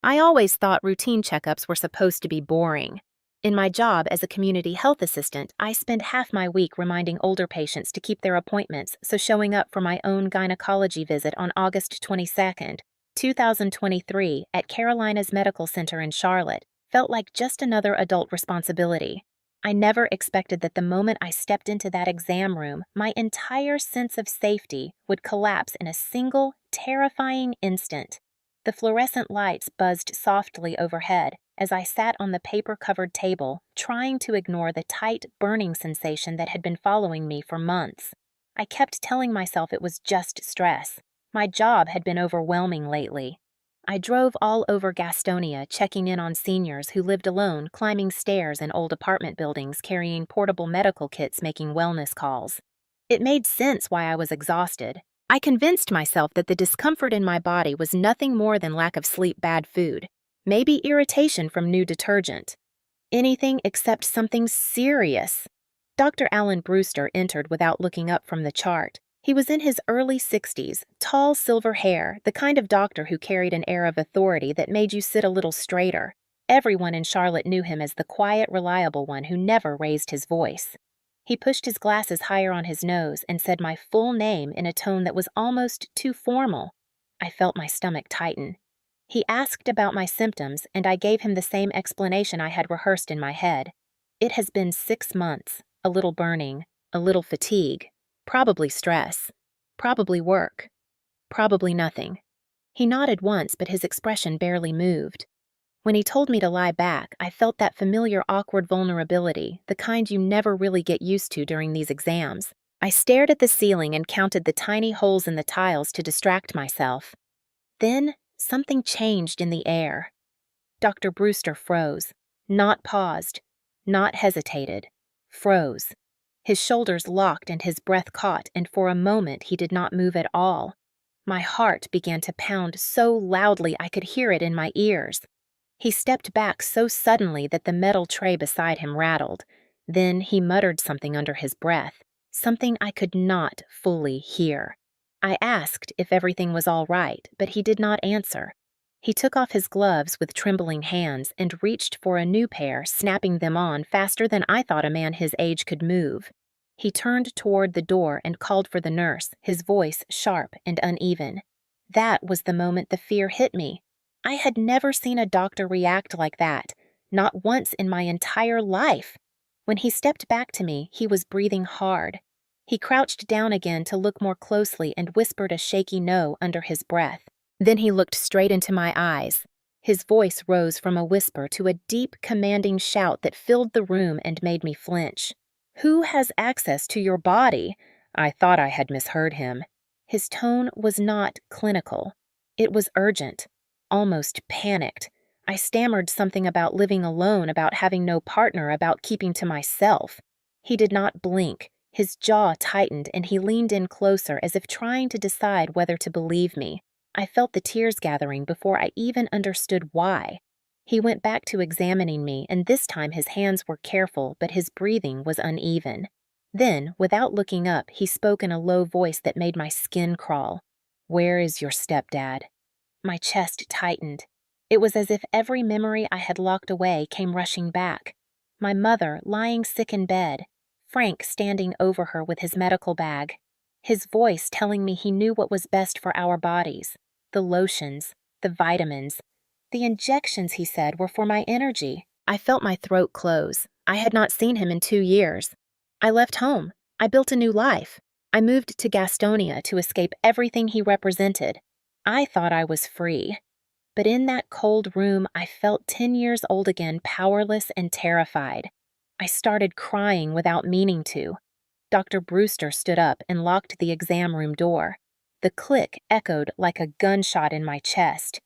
I always thought routine checkups were supposed to be boring. In my job as a community health assistant, I spend half my week reminding older patients to keep their appointments, so showing up for my own gynecology visit on August 22nd, 2023, at Carolina's Medical Center in Charlotte felt like just another adult responsibility. I never expected that the moment I stepped into that exam room, my entire sense of safety would collapse in a single, terrifying instant. The fluorescent lights buzzed softly overhead as I sat on the paper-covered table, trying to ignore the tight, burning sensation that had been following me for months. I kept telling myself it was just stress. My job had been overwhelming lately. I drove all over Gastonia, checking in on seniors who lived alone, climbing stairs in old apartment buildings, carrying portable medical kits, making wellness calls. It made sense why I was exhausted. I convinced myself that the discomfort in my body was nothing more than lack of sleep, bad food, maybe irritation from new detergent. Anything except something serious. Dr. Alan Brewster entered without looking up from the chart. He was in his early 60s, tall silver hair, the kind of doctor who carried an air of authority that made you sit a little straighter. Everyone in Charlotte knew him as the quiet, reliable one who never raised his voice. He pushed his glasses higher on his nose and said my full name in a tone that was almost too formal. I felt my stomach tighten. He asked about my symptoms, and I gave him the same explanation I had rehearsed in my head. It has been 6 months, a little burning, a little fatigue, probably stress, probably work, probably nothing. He nodded once, but his expression barely moved. When he told me to lie back, I felt that familiar awkward vulnerability, the kind you never really get used to during these exams. I stared at the ceiling and counted the tiny holes in the tiles to distract myself. Then, something changed in the air. Dr. Brewster froze, not paused, not hesitated, froze. His shoulders locked and his breath caught, and for a moment he did not move at all. My heart began to pound so loudly I could hear it in my ears. He stepped back so suddenly that the metal tray beside him rattled. Then he muttered something under his breath, something I could not fully hear. I asked if everything was all right, but he did not answer. He took off his gloves with trembling hands and reached for a new pair, snapping them on faster than I thought a man his age could move. He turned toward the door and called for the nurse, his voice sharp and uneven. That was the moment the fear hit me. I had never seen a doctor react like that, not once in my entire life. When he stepped back to me, he was breathing hard. He crouched down again to look more closely and whispered a shaky no under his breath. Then he looked straight into my eyes. His voice rose from a whisper to a deep, commanding shout that filled the room and made me flinch. "Who has access to your body?" I thought I had misheard him. His tone was not clinical. It was urgent, almost panicked. I stammered something about living alone, about having no partner, about keeping to myself. He did not blink. His jaw tightened, and he leaned in closer as if trying to decide whether to believe me. I felt the tears gathering before I even understood why. He went back to examining me, and this time his hands were careful, but his breathing was uneven. Then, without looking up, he spoke in a low voice that made my skin crawl. "Where is your stepdad?" My chest tightened. It was as if every memory I had locked away came rushing back. My mother lying sick in bed, Frank standing over her with his medical bag, his voice telling me he knew what was best for our bodies, the lotions, the vitamins. The injections, he said, were for my energy. I felt my throat close. I had not seen him in 2 years. I left home. I built a new life. I moved to Gastonia to escape everything he represented. I thought I was free. But in that cold room, I felt 10 years old again, powerless and terrified. I started crying without meaning to. Dr. Brewster stood up and locked the exam room door. The click echoed like a gunshot in my chest.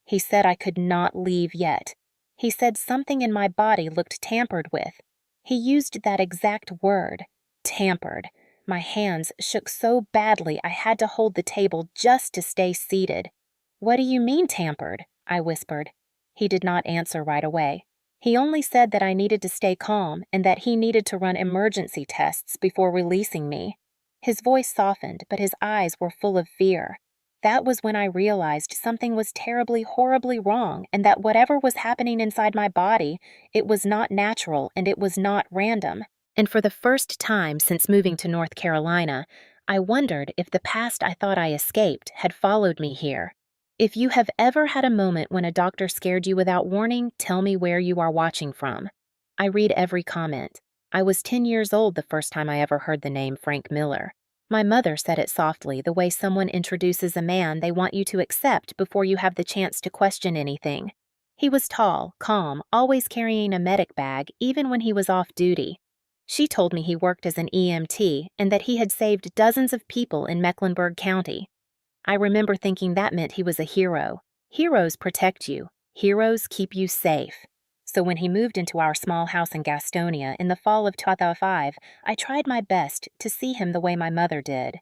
He said I could not leave yet. He said something in my body looked tampered with. He used that exact word, tampered. My hands shook so badly I had to hold the table just to stay seated. "What do you mean tampered?" I whispered. He did not answer right away. He only said that I needed to stay calm and that he needed to run emergency tests before releasing me. His voice softened, but his eyes were full of fear. That was when I realized something was terribly, horribly wrong, and that whatever was happening inside my body, it was not natural and it was not random. And for the first time since moving to North Carolina, I wondered if the past I thought I escaped had followed me here. If you have ever had a moment when a doctor scared you without warning, tell me where you are watching from. I read every comment. I was 10 years old the first time I ever heard the name Frank Miller. My mother said it softly, the way someone introduces a man they want you to accept before you have the chance to question anything. He was tall, calm, always carrying a medic bag, even when he was off duty. She told me he worked as an EMT and that he had saved dozens of people in Mecklenburg County. I remember thinking that meant he was a hero. Heroes protect you. Heroes keep you safe. So when he moved into our small house in Gastonia in the fall of 2005, I tried my best to see him the way my mother did.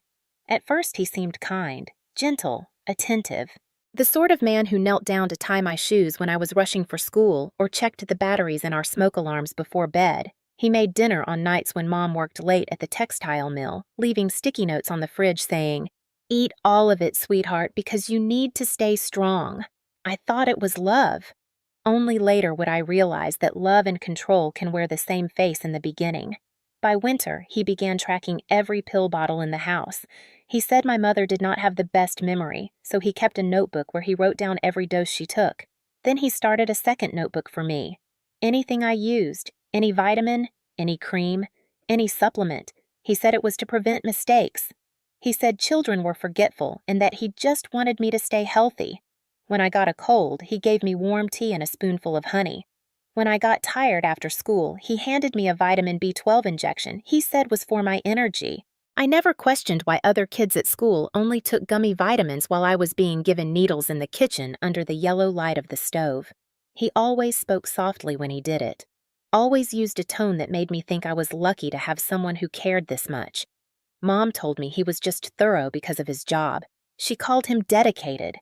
At first he seemed kind, gentle, attentive. The sort of man who knelt down to tie my shoes when I was rushing for school or checked the batteries in our smoke alarms before bed. He made dinner on nights when Mom worked late at the textile mill, leaving sticky notes on the fridge saying, "Eat all of it, sweetheart, because you need to stay strong." I thought it was love. Only later would I realize that love and control can wear the same face in the beginning. By winter, he began tracking every pill bottle in the house. He said my mother did not have the best memory, so he kept a notebook where he wrote down every dose she took. Then he started a second notebook for me. Anything I used, any vitamin, any cream, any supplement, he said it was to prevent mistakes. He said children were forgetful and that he just wanted me to stay healthy. When I got a cold, he gave me warm tea and a spoonful of honey. When I got tired after school, he handed me a vitamin B12 injection he said was for my energy. I never questioned why other kids at school only took gummy vitamins while I was being given needles in the kitchen under the yellow light of the stove. He always spoke softly when he did it. Always used a tone that made me think I was lucky to have someone who cared this much. Mom told me he was just thorough because of his job. She called him dedicated.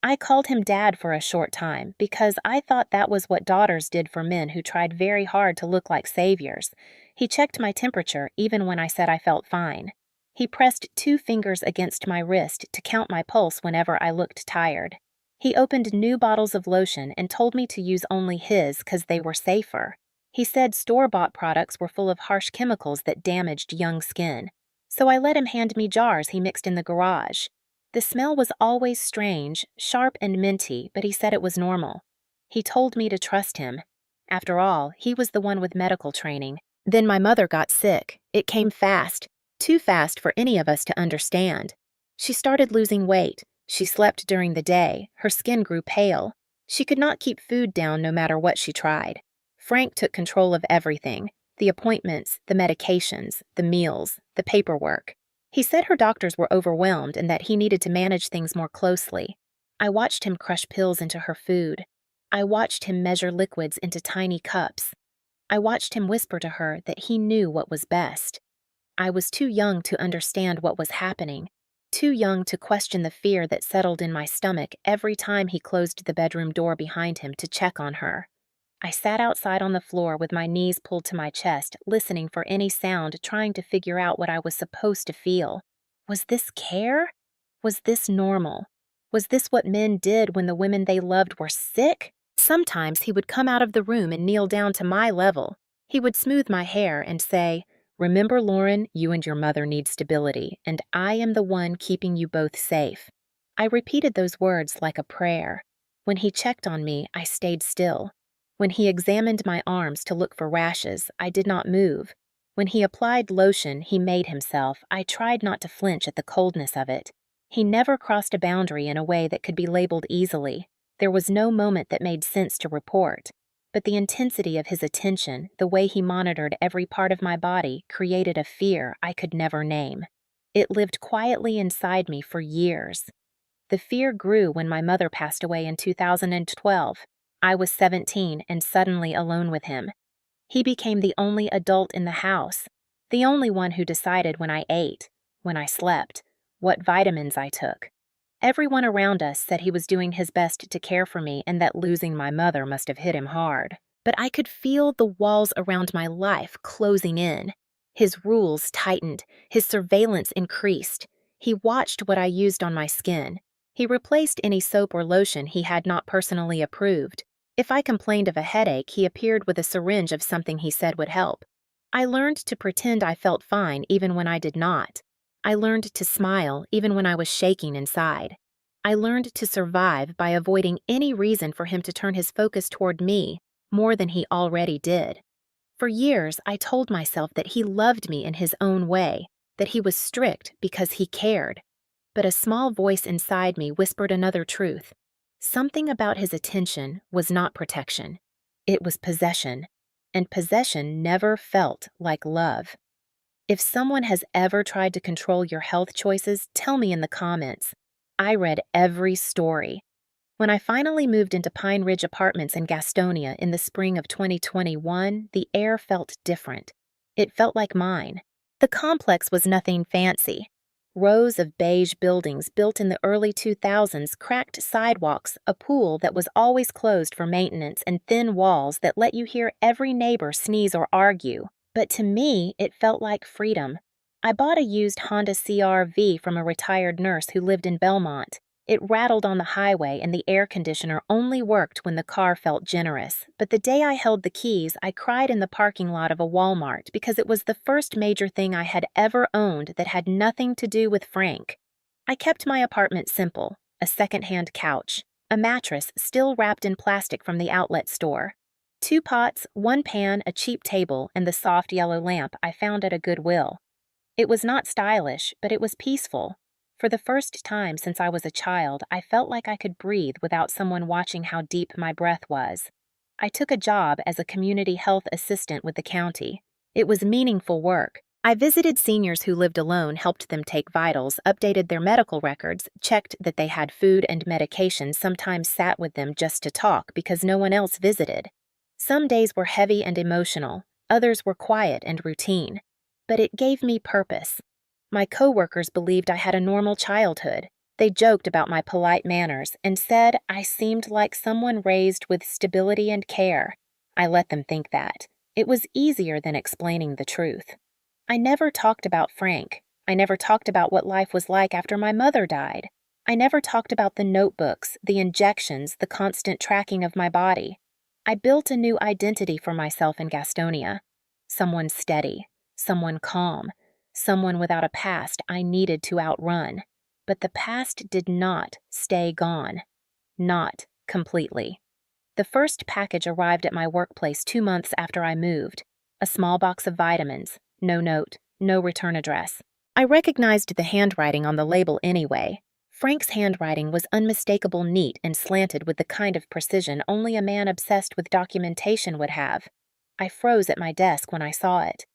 I called him Dad for a short time because I thought that was what daughters did for men who tried very hard to look like saviors. He checked my temperature even when I said I felt fine. He pressed 2 fingers against my wrist to count my pulse whenever I looked tired. He opened new bottles of lotion and told me to use only his because they were safer. He said store-bought products were full of harsh chemicals that damaged young skin. So I let him hand me jars he mixed in the garage. The smell was always strange, sharp and minty, but he said it was normal. He told me to trust him. After all, he was the one with medical training. Then my mother got sick. It came fast. Too fast for any of us to understand. She started losing weight. She slept during the day. Her skin grew pale. She could not keep food down no matter what she tried. Frank took control of everything. The appointments, the medications, the meals, the paperwork. He said her doctors were overwhelmed and that he needed to manage things more closely. I watched him crush pills into her food. I watched him measure liquids into tiny cups. I watched him whisper to her that he knew what was best. I was too young to understand what was happening, too young to question the fear that settled in my stomach every time he closed the bedroom door behind him to check on her. I sat outside on the floor with my knees pulled to my chest, listening for any sound, trying to figure out what I was supposed to feel. Was this care? Was this normal? Was this what men did when the women they loved were sick? Sometimes he would come out of the room and kneel down to my level. He would smooth my hair and say, "Remember, Lauren, you and your mother need stability, and I am the one keeping you both safe." I repeated those words like a prayer. When he checked on me, I stayed still. When he examined my arms to look for rashes, I did not move. When he applied lotion he made himself, I tried not to flinch at the coldness of it. He never crossed a boundary in a way that could be labeled easily. There was no moment that made sense to report. But the intensity of his attention, the way he monitored every part of my body, created a fear I could never name. It lived quietly inside me for years. The fear grew when my mother passed away in 2012. I was 17 and suddenly alone with him. He became the only adult in the house, the only one who decided when I ate, when I slept, what vitamins I took. Everyone around us said he was doing his best to care for me and that losing my mother must have hit him hard. But I could feel the walls around my life closing in. His rules tightened, his surveillance increased. He watched what I used on my skin. He replaced any soap or lotion he had not personally approved. If I complained of a headache, he appeared with a syringe of something he said would help. I learned to pretend I felt fine even when I did not. I learned to smile even when I was shaking inside. I learned to survive by avoiding any reason for him to turn his focus toward me more than he already did. For years, I told myself that he loved me in his own way, that he was strict because he cared. But a small voice inside me whispered another truth. Something about his attention was not protection. It was possession, and possession never felt like love. If someone has ever tried to control your health choices, tell me in the comments. I read every story. When I finally moved into Pine Ridge Apartments in Gastonia in the spring of 2021, the air felt different. It felt like mine. The complex was nothing fancy. Rows of beige buildings built in the early 2000s, cracked sidewalks, a pool that was always closed for maintenance, and thin walls that let you hear every neighbor sneeze or argue. But to me, it felt like freedom. I bought a used Honda CR-V from a retired nurse who lived in Belmont. It rattled on the highway and the air conditioner only worked when the car felt generous. But the day I held the keys, I cried in the parking lot of a Walmart because it was the first major thing I had ever owned that had nothing to do with Frank. I kept my apartment simple: a second-hand couch, a mattress still wrapped in plastic from the outlet store, 2 pots, 1 pan, a cheap table, and the soft yellow lamp I found at a Goodwill. It was not stylish, but it was peaceful. For the first time since I was a child, I felt like I could breathe without someone watching how deep my breath was. I took a job as a community health assistant with the county. It was meaningful work. I visited seniors who lived alone, helped them take vitals, updated their medical records, checked that they had food and medication, sometimes sat with them just to talk because no one else visited. Some days were heavy and emotional, others were quiet and routine. But it gave me purpose. My coworkers believed I had a normal childhood. They joked about my polite manners and said I seemed like someone raised with stability and care. I let them think that. It was easier than explaining the truth. I never talked about Frank. I never talked about what life was like after my mother died. I never talked about the notebooks, the injections, the constant tracking of my body. I built a new identity for myself in Gastonia. Someone steady, someone calm, someone without a past I needed to outrun. But the past did not stay gone. Not completely. The first package arrived at my workplace 2 months after I moved. A small box of vitamins, no note, no return address. I recognized the handwriting on the label anyway. Frank's handwriting was unmistakable, neat, and slanted with the kind of precision only a man obsessed with documentation would have. I froze at my desk when I saw it.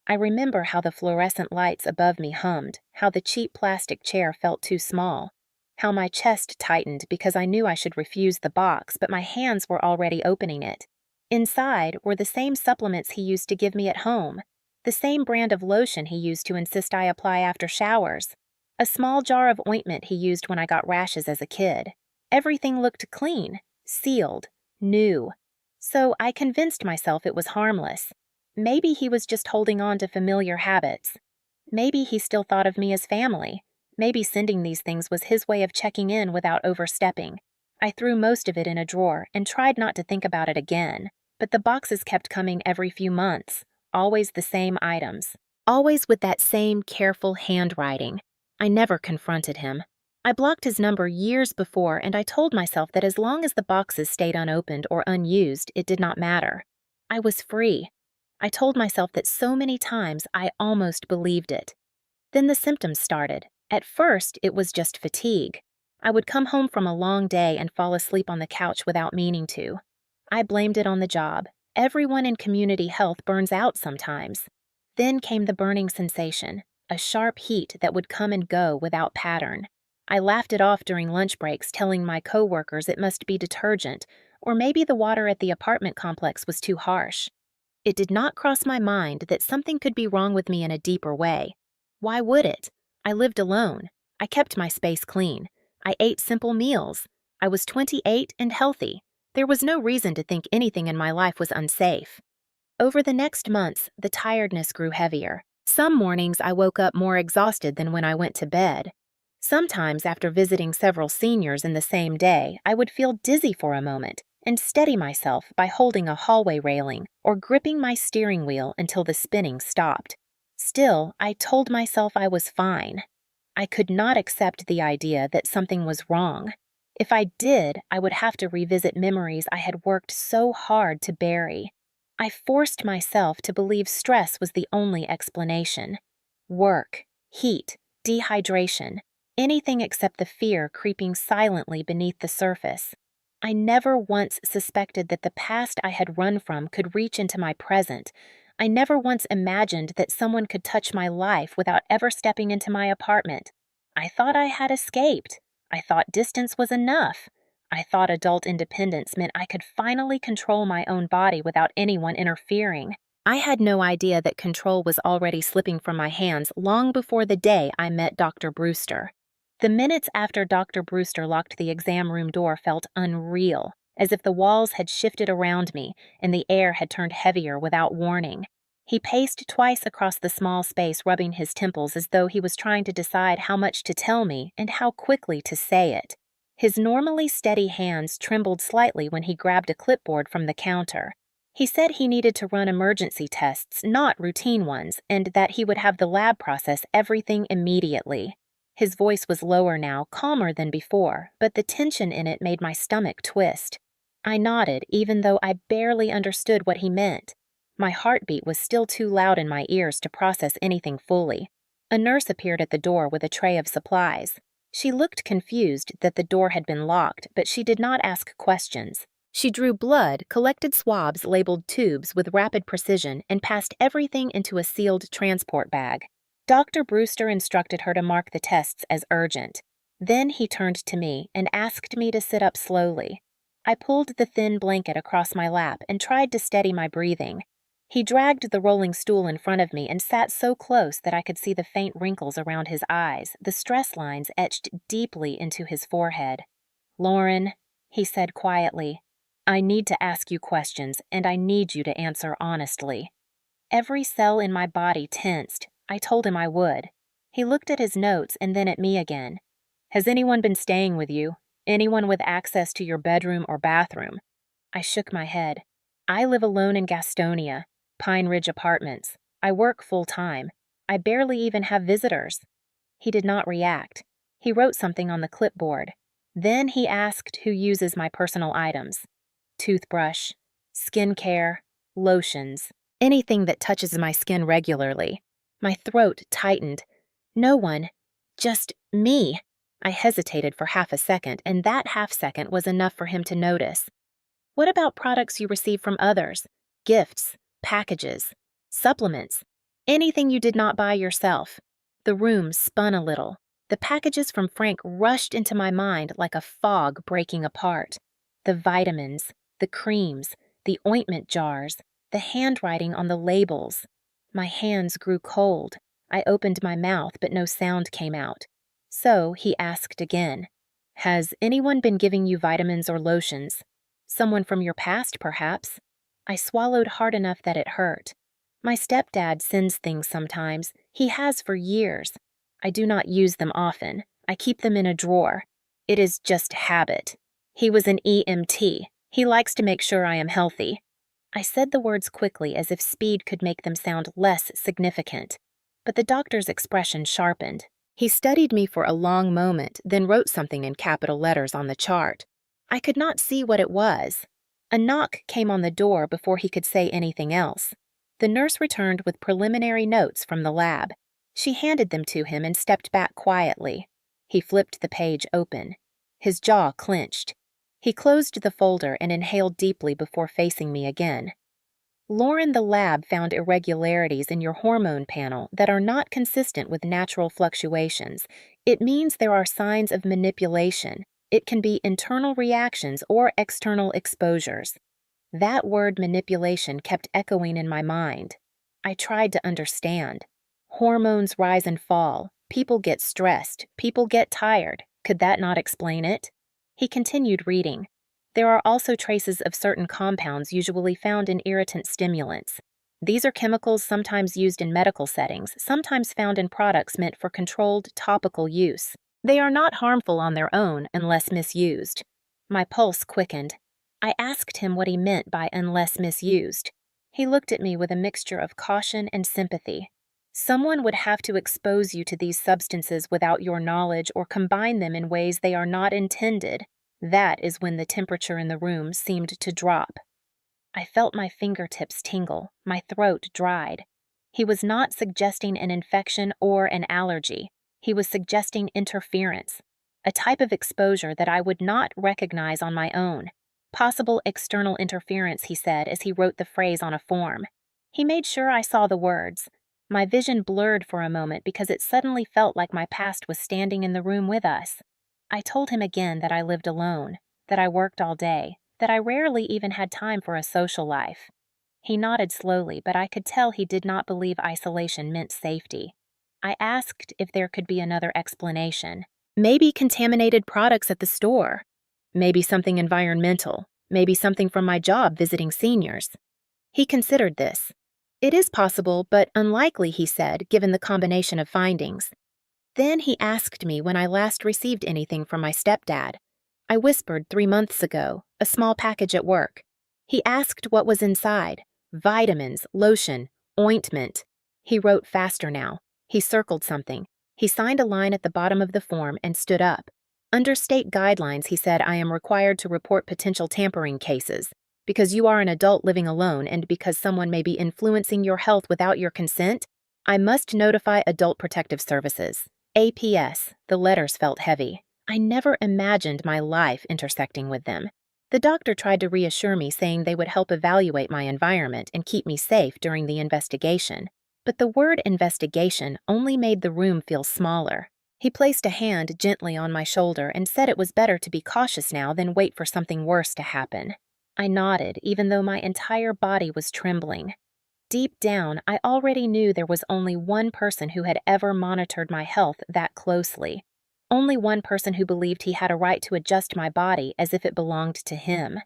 I remember how the fluorescent lights above me hummed, how the cheap plastic chair felt too small, how my chest tightened because I knew I should refuse the box, but my hands were already opening it. Inside were the same supplements he used to give me at home, the same brand of lotion he used to insist I apply after showers, a small jar of ointment he used when I got rashes as a kid. Everything looked clean, sealed, new. So I convinced myself it was harmless. Maybe he was just holding on to familiar habits. Maybe he still thought of me as family. Maybe sending these things was his way of checking in without overstepping. I threw most of it in a drawer and tried not to think about it again. But the boxes kept coming every few months, always the same items, always with that same careful handwriting. I never confronted him. I blocked his number years before, and I told myself that as long as the boxes stayed unopened or unused, it did not matter. I was free. I told myself that so many times I almost believed it. Then the symptoms started. At first, it was just fatigue. I would come home from a long day and fall asleep on the couch without meaning to. I blamed it on the job. Everyone in community health burns out sometimes. Then came the burning sensation, a sharp heat that would come and go without pattern. I laughed it off during lunch breaks, telling my coworkers it must be detergent, or maybe the water at the apartment complex was too harsh. It did not cross my mind that something could be wrong with me in a deeper way. Why would it? I lived alone. I kept my space clean. I ate simple meals. I was 28 and healthy. There was no reason to think anything in my life was unsafe. Over the next months, the tiredness grew heavier. Some mornings I woke up more exhausted than when I went to bed. Sometimes, after visiting several seniors in the same day, I would feel dizzy for a moment and steady myself by holding a hallway railing or gripping my steering wheel until the spinning stopped. Still, I told myself I was fine. I could not accept the idea that something was wrong. If I did, I would have to revisit memories I had worked so hard to bury. I forced myself to believe stress was the only explanation. Work, heat, dehydration, anything except the fear creeping silently beneath the surface. I never once suspected that the past I had run from could reach into my present. I never once imagined that someone could touch my life without ever stepping into my apartment. I thought I had escaped. I thought distance was enough. I thought adult independence meant I could finally control my own body without anyone interfering. I had no idea that control was already slipping from my hands long before the day I met Dr. Brewster. The minutes after Dr. Brewster locked the exam room door felt unreal, as if the walls had shifted around me and the air had turned heavier without warning. He paced twice across the small space, rubbing his temples as though he was trying to decide how much to tell me and how quickly to say it. His normally steady hands trembled slightly when he grabbed a clipboard from the counter. He said he needed to run emergency tests, not routine ones, and that he would have the lab process everything immediately. His voice was lower now, calmer than before, but the tension in it made my stomach twist. I nodded, even though I barely understood what he meant. My heartbeat was still too loud in my ears to process anything fully. A nurse appeared at the door with a tray of supplies. She looked confused that the door had been locked, but she did not ask questions. She drew blood, collected swabs labeled tubes with rapid precision, and passed everything into a sealed transport bag. Dr. Brewster instructed her to mark the tests as urgent. Then he turned to me and asked me to sit up slowly. I pulled the thin blanket across my lap and tried to steady my breathing. He dragged the rolling stool in front of me and sat so close that I could see the faint wrinkles around his eyes, the stress lines etched deeply into his forehead. "Lauren," he said quietly, "I need to ask you questions, and I need you to answer honestly." Every cell in my body tensed. I told him I would. He looked at his notes and then at me again. "Has anyone been staying with you? Anyone with access to your bedroom or bathroom?" I shook my head. "I live alone in Gastonia, Pine Ridge Apartments. I work full-time. I barely even have visitors." He did not react. He wrote something on the clipboard. Then he asked who uses my personal items. Toothbrush, skincare, lotions, anything that touches my skin regularly. My throat tightened. "No one. Just me." I hesitated for half a second, and that half-second was enough for him to notice. "What about products you receive from others? Gifts, packages, supplements, anything you did not buy yourself?" The room spun a little. The packages from Frank rushed into my mind like a fog breaking apart. The vitamins, the creams, the ointment jars, the handwriting on the labels. My hands grew cold. I opened my mouth, but no sound came out. So he asked again, "Has anyone been giving you vitamins or lotions? Someone from your past, perhaps?" I swallowed hard enough that it hurt. "My stepdad sends things sometimes. He has for years. I do not use them often. I keep them in a drawer. It is just habit. He was an EMT. He likes to make sure I am healthy." I said the words quickly as if speed could make them sound less significant. But the doctor's expression sharpened. He studied me for a long moment, then wrote something in capital letters on the chart. I could not see what it was. A knock came on the door before he could say anything else. The nurse returned with preliminary notes from the lab. She handed them to him and stepped back quietly. He flipped the page open. His jaw clenched. He closed the folder and inhaled deeply before facing me again. "Lauren, the lab found irregularities in your hormone panel that are not consistent with natural fluctuations. It means there are signs of manipulation. It can be internal reactions or external exposures." That word manipulation kept echoing in my mind. I tried to understand. Hormones rise and fall. People get stressed. People get tired. Could that not explain it? He continued reading. "There are also traces of certain compounds usually found in irritant stimulants. These are chemicals sometimes used in medical settings, sometimes found in products meant for controlled topical use. They are not harmful on their own unless misused. My pulse quickened. I asked him what he meant by unless misused. He looked at me with a mixture of caution and sympathy. Someone would have to expose you to these substances without your knowledge or combine them in ways they are not intended. That is when the temperature in the room seemed to drop. I felt my fingertips tingle, my throat dried. He was not suggesting an infection or an allergy. He was suggesting interference, a type of exposure that I would not recognize on my own. Possible external interference, he said as he wrote the phrase on a form. He made sure I saw the words. My vision blurred for a moment because it suddenly felt like my past was standing in the room with us. I told him again that I lived alone, that I worked all day, that I rarely even had time for a social life. He nodded slowly, but I could tell he did not believe isolation meant safety. I asked if there could be another explanation. Maybe contaminated products at the store. Maybe something environmental. Maybe something from my job visiting seniors. He considered this. It is possible, but unlikely, he said, given the combination of findings. Then he asked me when I last received anything from my stepdad. I whispered 3 months ago, a small package at work. He asked what was inside. Vitamins, lotion, ointment. He wrote faster now. He circled something. He signed a line at the bottom of the form and stood up. Under state guidelines, he said, I am required to report potential tampering cases. Because you are an adult living alone and because someone may be influencing your health without your consent, I must notify Adult Protective Services. APS. The letters felt heavy. I never imagined my life intersecting with them. The doctor tried to reassure me, saying they would help evaluate my environment and keep me safe during the investigation. But the word investigation only made the room feel smaller. He placed a hand gently on my shoulder and said it was better to be cautious now than wait for something worse to happen. I nodded, even though my entire body was trembling. Deep down, I already knew there was only one person who had ever monitored my health that closely. Only one person who believed he had a right to adjust my body as if it belonged to him.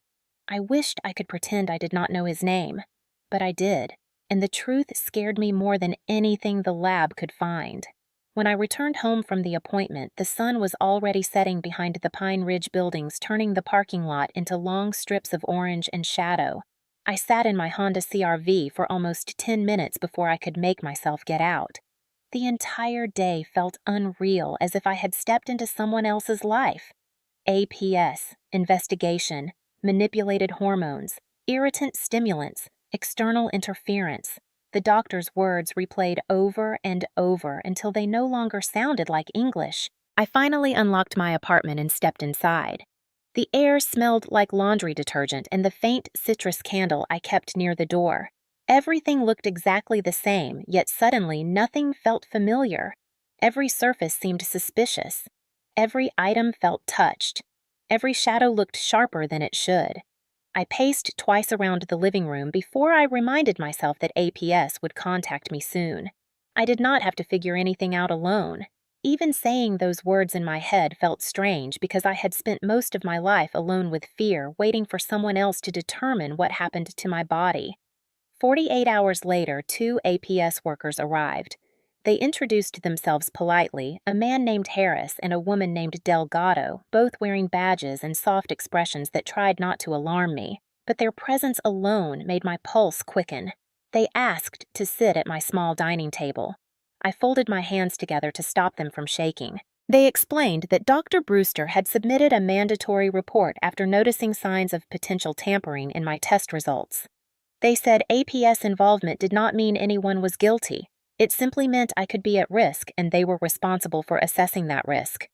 I wished I could pretend I did not know his name, but I did, and the truth scared me more than anything the lab could find. When I returned home from the appointment, the sun was already setting behind the Pine Ridge buildings, turning the parking lot into long strips of orange and shadow. I sat in my Honda CR-V for almost 10 minutes before I could make myself get out. The entire day felt unreal, as if I had stepped into someone else's life. APS, investigation, manipulated hormones, irritant stimulants, external interference. The doctor's words replayed over and over until they no longer sounded like English. I finally unlocked my apartment and stepped inside. The air smelled like laundry detergent and the faint citrus candle I kept near the door. Everything looked exactly the same, yet suddenly nothing felt familiar. Every surface seemed suspicious. Every item felt touched. Every shadow looked sharper than it should. I paced twice around the living room before I reminded myself that APS would contact me soon. I did not have to figure anything out alone. Even saying those words in my head felt strange because I had spent most of my life alone with fear, waiting for someone else to determine what happened to my body. 48 hours later, 2 APS workers arrived. They introduced themselves politely, a man named Harris and a woman named Delgado, both wearing badges and soft expressions that tried not to alarm me, but their presence alone made my pulse quicken. They asked to sit at my small dining table. I folded my hands together to stop them from shaking. They explained that Dr. Brewster had submitted a mandatory report after noticing signs of potential tampering in my test results. They said APS involvement did not mean anyone was guilty. It simply meant I could be at risk and they were responsible for assessing that risk.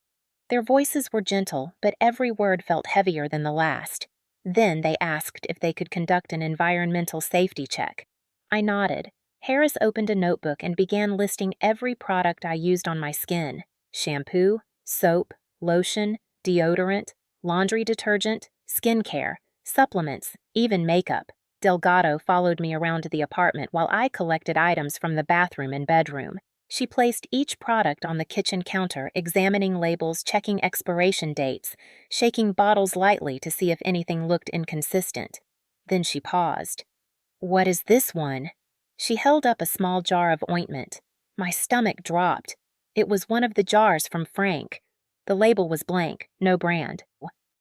Their voices were gentle, but every word felt heavier than the last. Then they asked if they could conduct an environmental safety check. I nodded. Harris opened a notebook and began listing every product I used on my skin: shampoo, soap, lotion, deodorant, laundry detergent, skincare, supplements, even makeup. Delgado followed me around the apartment while I collected items from the bathroom and bedroom. She placed each product on the kitchen counter, examining labels, checking expiration dates, shaking bottles lightly to see if anything looked inconsistent. Then she paused. "What is this one?" She held up a small jar of ointment. My stomach dropped. It was one of the jars from Frank. The label was blank, no brand,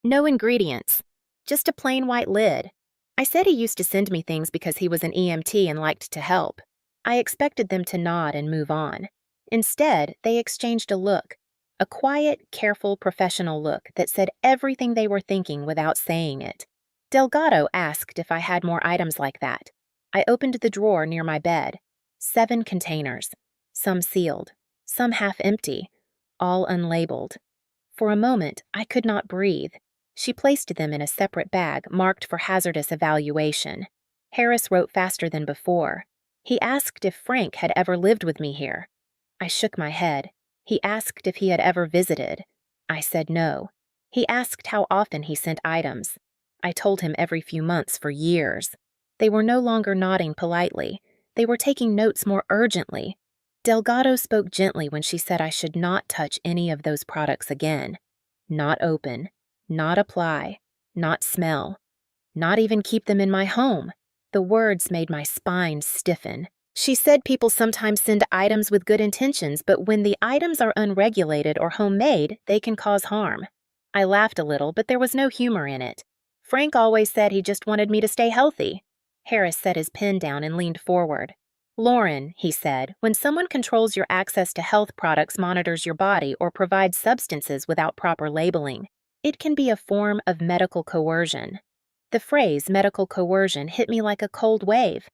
no ingredients, just a plain white lid. I said he used to send me things because he was an EMT and liked to help. I expected them to nod and move on. Instead, they exchanged a look, a quiet, careful, professional look that said everything they were thinking without saying it. Delgado asked if I had more items like that. I opened the drawer near my bed. 7 containers, some sealed, some half empty, all unlabeled. For a moment, I could not breathe. She placed them in a separate bag marked for hazardous evaluation. Harris wrote faster than before. He asked if Frank had ever lived with me here. I shook my head. He asked if he had ever visited. I said no. He asked how often he sent items. I told him every few months for years. They were no longer nodding politely. They were taking notes more urgently. Delgado spoke gently when she said I should not touch any of those products again. Not open, not apply, not smell, not even keep them in my home. The words made my spine stiffen. She said people sometimes send items with good intentions, but when the items are unregulated or homemade, they can cause harm. I laughed a little, but there was no humor in it. Frank always said he just wanted me to stay healthy. Harris set his pen down and leaned forward. Lauren, he said, when someone controls your access to health products, monitors your body, or provides substances without proper labeling, it can be a form of medical coercion. The phrase medical coercion hit me like a cold wave.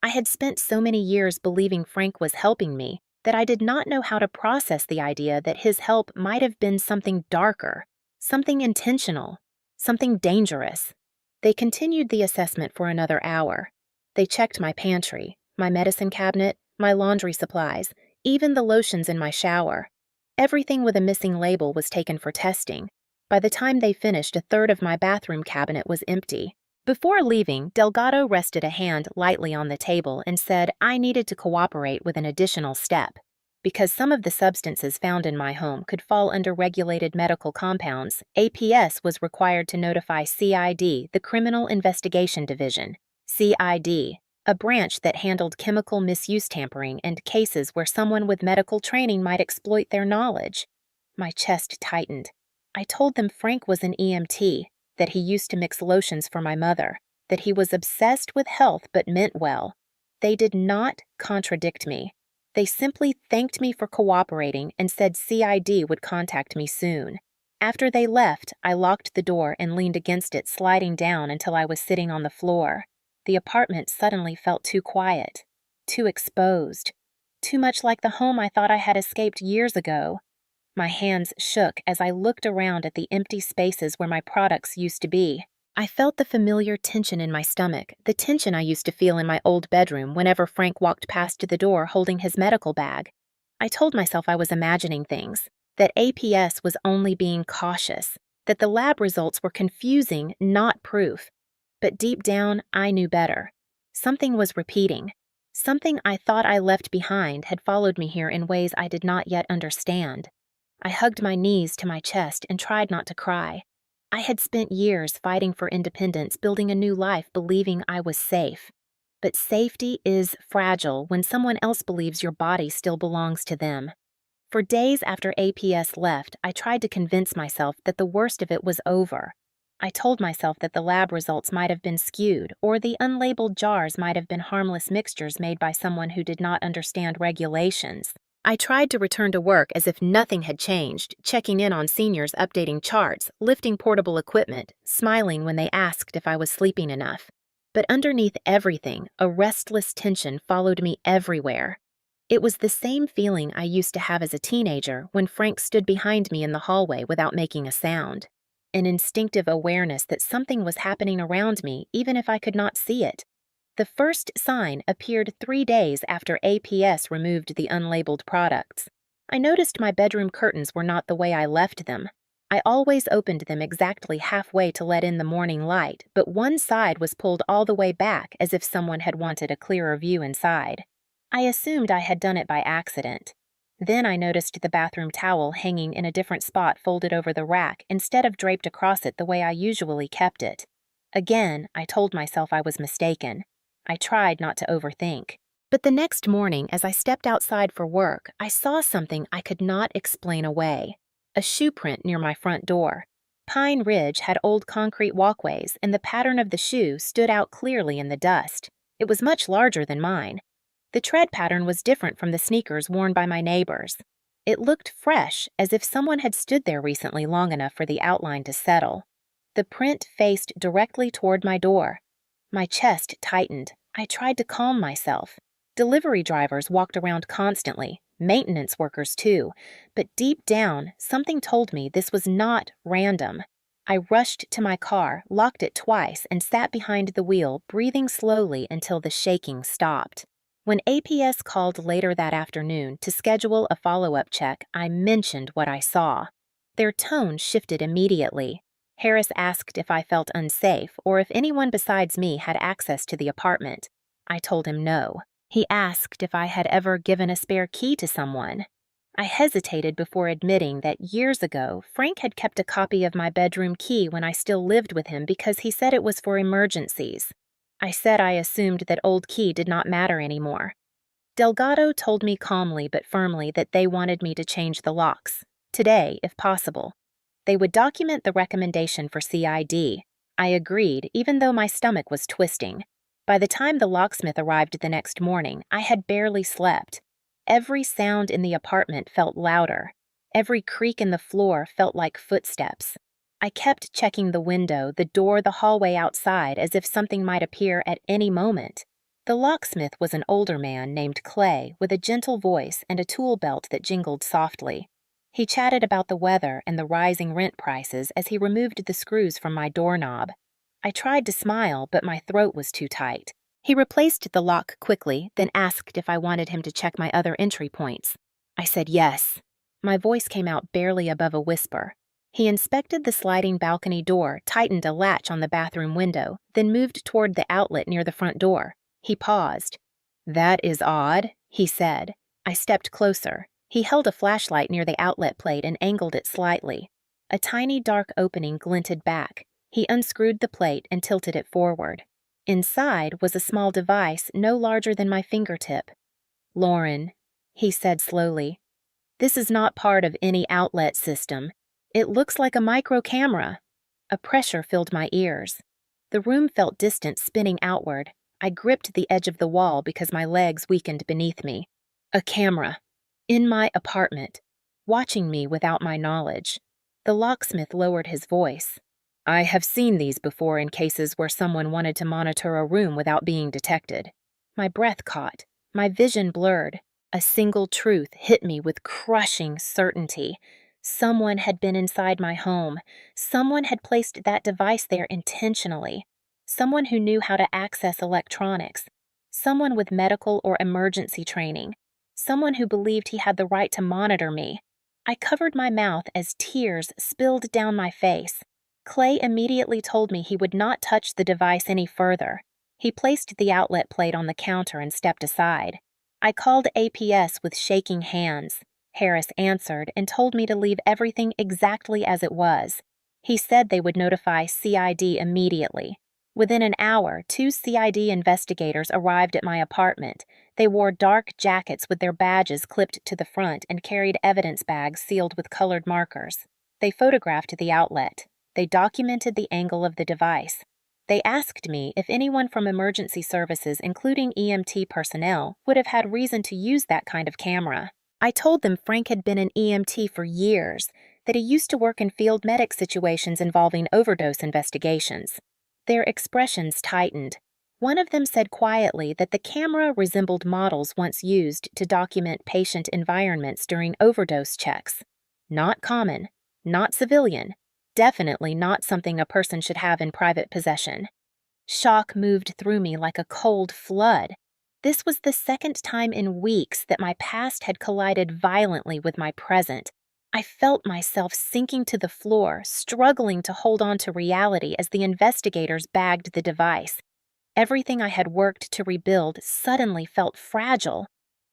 I had spent so many years believing Frank was helping me that I did not know how to process the idea that his help might have been something darker, something intentional, something dangerous. They continued the assessment for another hour. They checked my pantry, my medicine cabinet, my laundry supplies, even the lotions in my shower. Everything with a missing label was taken for testing. By the time they finished, a third of my bathroom cabinet was empty. Before leaving, Delgado rested a hand lightly on the table and said I needed to cooperate with an additional step. Because some of the substances found in my home could fall under regulated medical compounds, APS was required to notify CID, the Criminal Investigation Division. CID, a branch that handled chemical misuse tampering and cases where someone with medical training might exploit their knowledge. My chest tightened. I told them Frank was an EMT, that he used to mix lotions for my mother, that he was obsessed with health but meant well. They did not contradict me. They simply thanked me for cooperating and said CID would contact me soon. After they left, I locked the door and leaned against it, sliding down until I was sitting on the floor. The apartment suddenly felt too quiet, too exposed, too much like the home I thought I had escaped years ago. My hands shook as I looked around at the empty spaces where my products used to be. I felt the familiar tension in my stomach, the tension I used to feel in my old bedroom whenever Frank walked past the door holding his medical bag. I told myself I was imagining things, that APS was only being cautious, that the lab results were confusing, not proof. But deep down, I knew better. Something was repeating. Something I thought I left behind had followed me here in ways I did not yet understand. I hugged my knees to my chest and tried not to cry. I had spent years fighting for independence, building a new life, believing I was safe. But safety is fragile when someone else believes your body still belongs to them. For days after APS left, I tried to convince myself that the worst of it was over. I told myself that the lab results might have been skewed, or the unlabeled jars might have been harmless mixtures made by someone who did not understand regulations. I tried to return to work as if nothing had changed, checking in on seniors, updating charts, lifting portable equipment, smiling when they asked if I was sleeping enough. But underneath everything, a restless tension followed me everywhere. It was the same feeling I used to have as a teenager when Frank stood behind me in the hallway without making a sound. An instinctive awareness that something was happening around me, even if I could not see it. The first sign appeared 3 days after APS removed the unlabeled products. I noticed my bedroom curtains were not the way I left them. I always opened them exactly halfway to let in the morning light, but one side was pulled all the way back as if someone had wanted a clearer view inside. I assumed I had done it by accident. Then I noticed the bathroom towel hanging in a different spot folded over the rack instead of draped across it the way I usually kept it. Again, I told myself I was mistaken. I tried not to overthink. But the next morning, as I stepped outside for work, I saw something I could not explain away. A shoe print near my front door. Pine Ridge had old concrete walkways, and the pattern of the shoe stood out clearly in the dust. It was much larger than mine. The tread pattern was different from the sneakers worn by my neighbors. It looked fresh, as if someone had stood there recently long enough for the outline to settle. The print faced directly toward my door. My chest tightened. I tried to calm myself. Delivery drivers walked around constantly, maintenance workers too, but deep down, something told me this was not random. I rushed to my car, locked it twice, and sat behind the wheel, breathing slowly until the shaking stopped. When APS called later that afternoon to schedule a follow-up check, I mentioned what I saw. Their tone shifted immediately. Harris asked if I felt unsafe or if anyone besides me had access to the apartment. I told him no. He asked if I had ever given a spare key to someone. I hesitated before admitting that years ago, Frank had kept a copy of my bedroom key when I still lived with him because he said it was for emergencies. I said I assumed that old key did not matter anymore. Delgado told me calmly but firmly that they wanted me to change the locks. Today, if possible. They would document the recommendation for CID. I agreed, even though my stomach was twisting. By the time the locksmith arrived the next morning, I had barely slept. Every sound in the apartment felt louder. Every creak in the floor felt like footsteps. I kept checking the window, the door, the hallway outside, as if something might appear at any moment. The locksmith was an older man named Clay, with a gentle voice and a tool belt that jingled softly. He chatted about the weather and the rising rent prices as he removed the screws from my doorknob. I tried to smile, but my throat was too tight. He replaced the lock quickly, then asked if I wanted him to check my other entry points. I said yes. My voice came out barely above a whisper. He inspected the sliding balcony door, tightened a latch on the bathroom window, then moved toward the outlet near the front door. He paused. "That is odd," he said. I stepped closer. He held a flashlight near the outlet plate and angled it slightly. A tiny dark opening glinted back. He unscrewed the plate and tilted it forward. Inside was a small device no larger than my fingertip. "Lauren," he said slowly, "this is not part of any outlet system. It looks like a micro camera." A pressure filled my ears. The room felt distant, spinning outward. I gripped the edge of the wall because my legs weakened beneath me. A camera. In my apartment. Watching me without my knowledge. The locksmith lowered his voice. "I have seen these before in cases where someone wanted to monitor a room without being detected." My breath caught. My vision blurred. A single truth hit me with crushing certainty. Someone had been inside my home. Someone had placed that device there intentionally. Someone who knew how to access electronics. Someone with medical or emergency training. Someone who believed he had the right to monitor me. I covered my mouth as tears spilled down my face. Clay immediately told me he would not touch the device any further. He placed the outlet plate on the counter and stepped aside. I called APS with shaking hands. Harris answered and told me to leave everything exactly as it was. He said they would notify CID immediately. Within an hour, 2 CID investigators arrived at my apartment. They wore dark jackets with their badges clipped to the front and carried evidence bags sealed with colored markers. They photographed the outlet. They documented the angle of the device. They asked me if anyone from emergency services, including EMT personnel, would have had reason to use that kind of camera. I told them Frank had been an EMT for years, that he used to work in field medic situations involving overdose investigations. Their expressions tightened. One of them said quietly that the camera resembled models once used to document patient environments during overdose checks. Not common, not civilian, definitely not something a person should have in private possession. Shock moved through me like a cold flood. This was the second time in weeks that my past had collided violently with my present. I felt myself sinking to the floor, struggling to hold on to reality as the investigators bagged the device. Everything I had worked to rebuild suddenly felt fragile.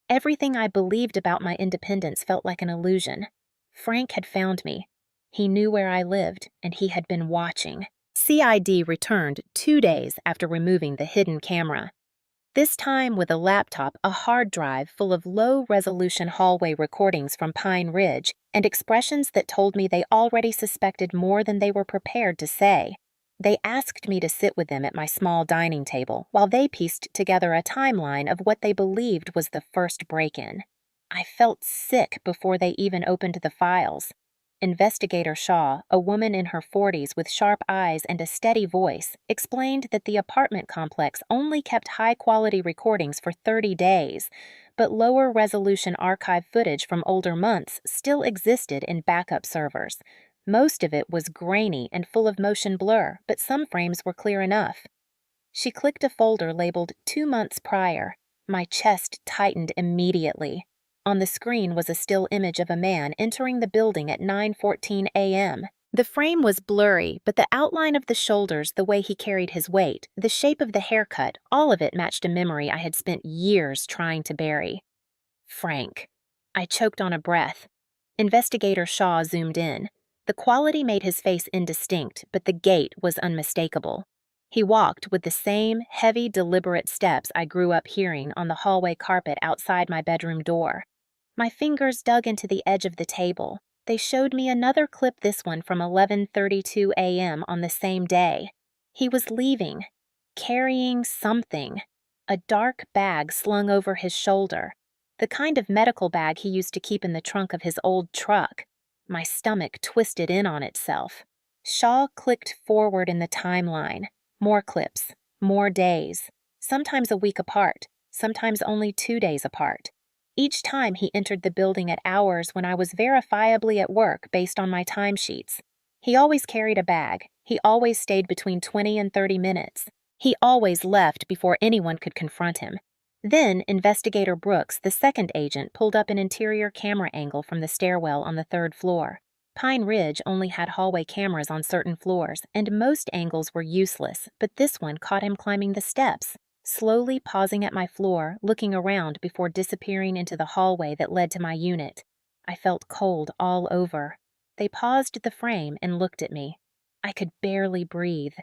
Everything I believed about my independence felt like an illusion. Frank had found me. He knew where I lived, and he had been watching. CID returned 2 days after removing the hidden camera. This time with a laptop, a hard drive full of low-resolution hallway recordings from Pine Ridge, and expressions that told me they already suspected more than they were prepared to say. They asked me to sit with them at my small dining table while they pieced together a timeline of what they believed was the first break-in. I felt sick before they even opened the files. Investigator Shaw, a woman in her 40s with sharp eyes and a steady voice, explained that the apartment complex only kept high-quality recordings for 30 days, but lower-resolution archive footage from older months still existed in backup servers. Most of it was grainy and full of motion blur, but some frames were clear enough. She clicked a folder labeled 2 months prior. My chest tightened immediately. On the screen was a still image of a man entering the building at 9:14 a.m. The frame was blurry, but the outline of the shoulders, the way he carried his weight, the shape of the haircut, all of it matched a memory I had spent years trying to bury. Frank. I choked on a breath. Investigator Shaw zoomed in. The quality made his face indistinct, but the gait was unmistakable. He walked with the same heavy, deliberate steps I grew up hearing on the hallway carpet outside my bedroom door. My fingers dug into the edge of the table. They showed me another clip, this one from 11:32 a.m. on the same day. He was leaving, carrying something, a dark bag slung over his shoulder, the kind of medical bag he used to keep in the trunk of his old truck. My stomach twisted in on itself. Shaw clicked forward in the timeline. More clips, more days, sometimes a week apart, sometimes only 2 days apart. Each time he entered the building at hours when I was verifiably at work based on my timesheets. He always carried a bag. He always stayed between 20 and 30 minutes. He always left before anyone could confront him. Then, Investigator Brooks, the second agent, pulled up an interior camera angle from the stairwell on the 3rd floor. Pine Ridge only had hallway cameras on certain floors, and most angles were useless, but this one caught him climbing the steps, slowly pausing at my floor, looking around before disappearing into the hallway that led to my unit. I felt cold all over. They paused the frame and looked at me. I could barely breathe.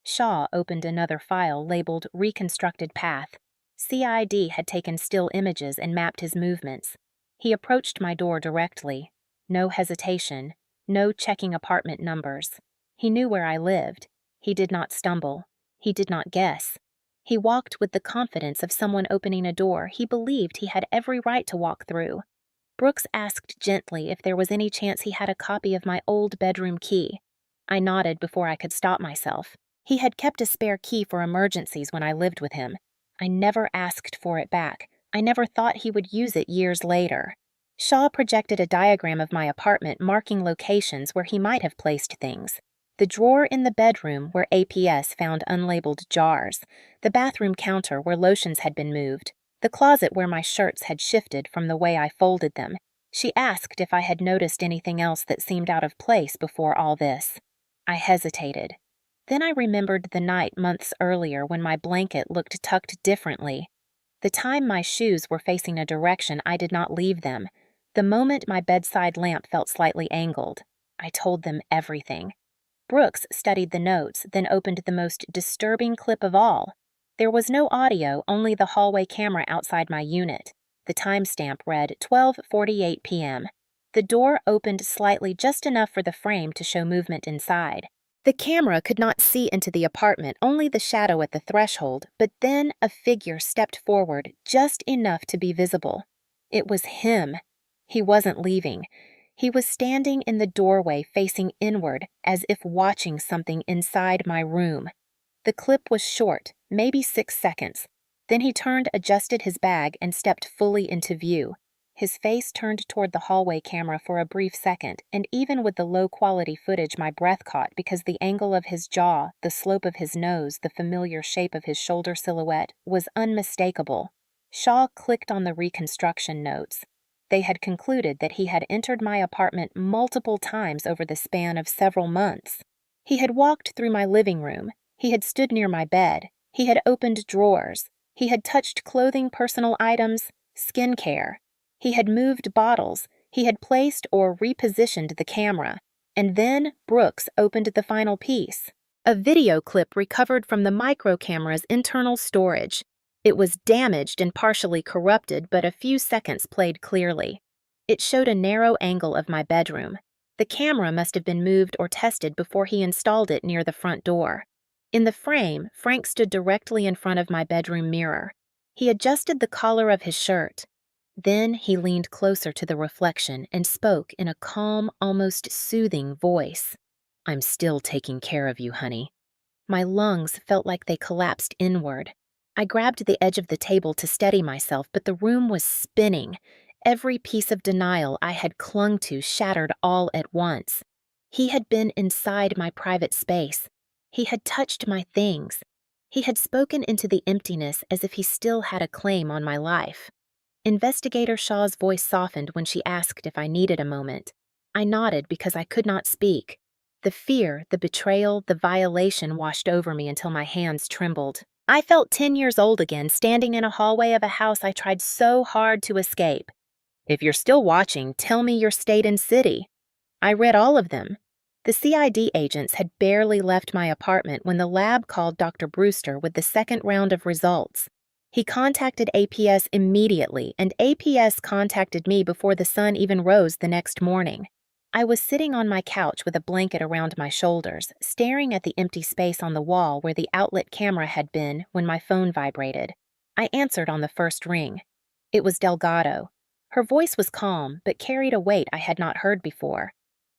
Shaw opened another file labeled Reconstructed Path. CID had taken still images and mapped his movements. He approached my door directly. No hesitation, no checking apartment numbers. He knew where I lived. He did not stumble. He did not guess. He walked with the confidence of someone opening a door he believed he had every right to walk through. Brooks asked gently if there was any chance he had a copy of my old bedroom key. I nodded before I could stop myself. He had kept a spare key for emergencies when I lived with him. I never asked for it back. I never thought he would use it years later. Shaw projected a diagram of my apartment marking locations where he might have placed things. The drawer in the bedroom where APS found unlabeled jars, the bathroom counter where lotions had been moved, the closet where my shirts had shifted from the way I folded them. She asked if I had noticed anything else that seemed out of place before all this. I hesitated. Then I remembered the night months earlier when my blanket looked tucked differently. The time my shoes were facing a direction I did not leave them. The moment my bedside lamp felt slightly angled. I told them everything. Brooks studied the notes, then opened the most disturbing clip of all. There was no audio, only the hallway camera outside my unit. The timestamp read 12:48 p.m. The door opened slightly, just enough for the frame to show movement inside. The camera could not see into the apartment, only the shadow at the threshold, but then a figure stepped forward, just enough to be visible. It was him. He wasn't leaving. He was standing in the doorway facing inward, as if watching something inside my room. The clip was short, maybe 6 seconds. Then he turned, adjusted his bag, and stepped fully into view. His face turned toward the hallway camera for a brief second, and even with the low-quality footage my breath caught because the angle of his jaw, the slope of his nose, the familiar shape of his shoulder silhouette, was unmistakable. Shaw clicked on the reconstruction notes. They had concluded that he had entered my apartment multiple times over the span of several months. He had walked through my living room. He had stood near my bed. He had opened drawers. He had touched clothing, personal items, skincare. He had moved bottles. He had placed or repositioned the camera. And then Brooks opened the final piece. A video clip recovered from the micro camera's internal storage. It was damaged and partially corrupted, but a few seconds played clearly. It showed a narrow angle of my bedroom. The camera must have been moved or tested before he installed it near the front door. In the frame, Frank stood directly in front of my bedroom mirror. He adjusted the collar of his shirt. Then he leaned closer to the reflection and spoke in a calm, almost soothing voice. "I'm still taking care of you, honey." My lungs felt like they collapsed inward. I grabbed the edge of the table to steady myself, but the room was spinning. Every piece of denial I had clung to shattered all at once. He had been inside my private space. He had touched my things. He had spoken into the emptiness as if he still had a claim on my life. Investigator Shaw's voice softened when she asked if I needed a moment. I nodded because I could not speak. The fear, the betrayal, the violation washed over me until my hands trembled. I felt 10 years old again, standing in a hallway of a house I tried so hard to escape. "If you're still watching, tell me your state and city." I read all of them. The CID agents had barely left my apartment when the lab called Dr. Brewster with the second round of results. He contacted APS immediately, and APS contacted me before the sun even rose the next morning. I was sitting on my couch with a blanket around my shoulders, staring at the empty space on the wall where the outlet camera had been when my phone vibrated. I answered on the first ring. It was Delgado. Her voice was calm, but carried a weight I had not heard before.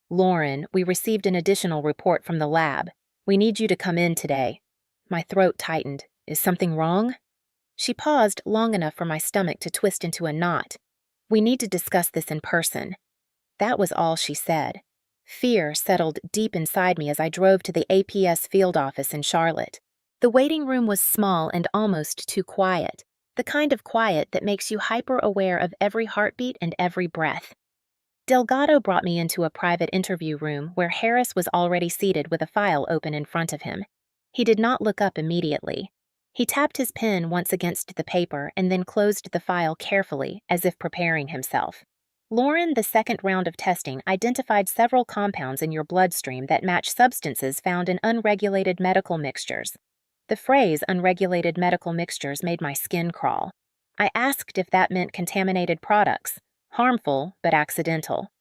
"Lauren, we received an additional report from the lab. We need you to come in today." My throat tightened. "Is something wrong?" She paused long enough for my stomach to twist into a knot. "We need to discuss this in person." That was all she said. Fear settled deep inside me as I drove to the APS field office in Charlotte. The waiting room was small and almost too quiet, the kind of quiet that makes you hyper-aware of every heartbeat and every breath. Delgado brought me into a private interview room where Harris was already seated with a file open in front of him. He did not look up immediately. He tapped his pen once against the paper and then closed the file carefully, as if preparing himself. "Lauren, the second round of testing identified several compounds in your bloodstream that match substances found in unregulated medical mixtures." The phrase unregulated medical mixtures made my skin crawl. I asked if that meant contaminated products, harmful but accidental.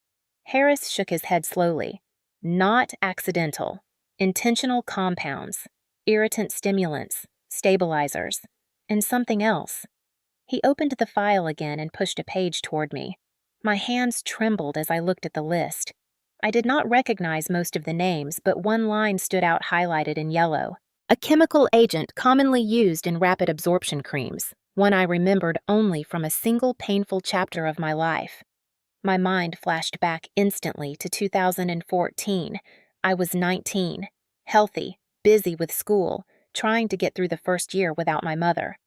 Harris shook his head slowly. "Not accidental. Intentional compounds, irritant stimulants, stabilizers, and something else." He opened the file again and pushed a page toward me. My hands trembled as I looked at the list. I did not recognize most of the names, but one line stood out highlighted in yellow. A chemical agent commonly used in rapid absorption creams, one I remembered only from a single painful chapter of my life. My mind flashed back instantly to 2014. I was 19, healthy, busy with school, trying to get through the first year without my mother.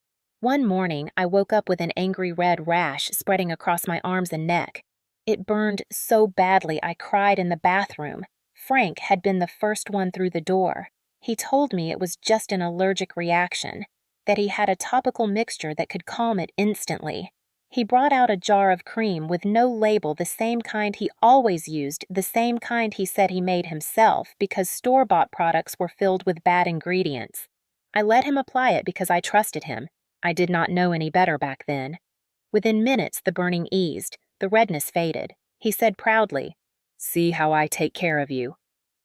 One morning, I woke up with an angry red rash spreading across my arms and neck. It burned so badly I cried in the bathroom. Frank had been the first one through the door. He told me it was just an allergic reaction, that he had a topical mixture that could calm it instantly. He brought out a jar of cream with no label, the same kind he always used, the same kind he said he made himself because store-bought products were filled with bad ingredients. I let him apply it because I trusted him. I did not know any better back then. Within minutes, the burning eased. The redness faded. He said proudly, "See how I take care of you."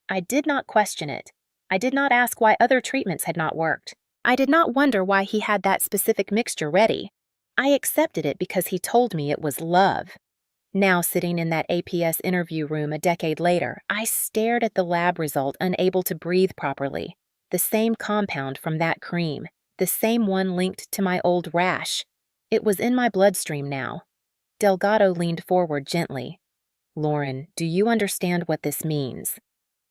I did not question it. I did not ask why other treatments had not worked. I did not wonder why he had that specific mixture ready. I accepted it because he told me it was love. Now, sitting in that APS interview room a decade later, I stared at the lab result, unable to breathe properly. The same compound from that cream. The same one linked to my old rash. It was in my bloodstream now. Delgado leaned forward gently. "Lauren, do you understand what this means?"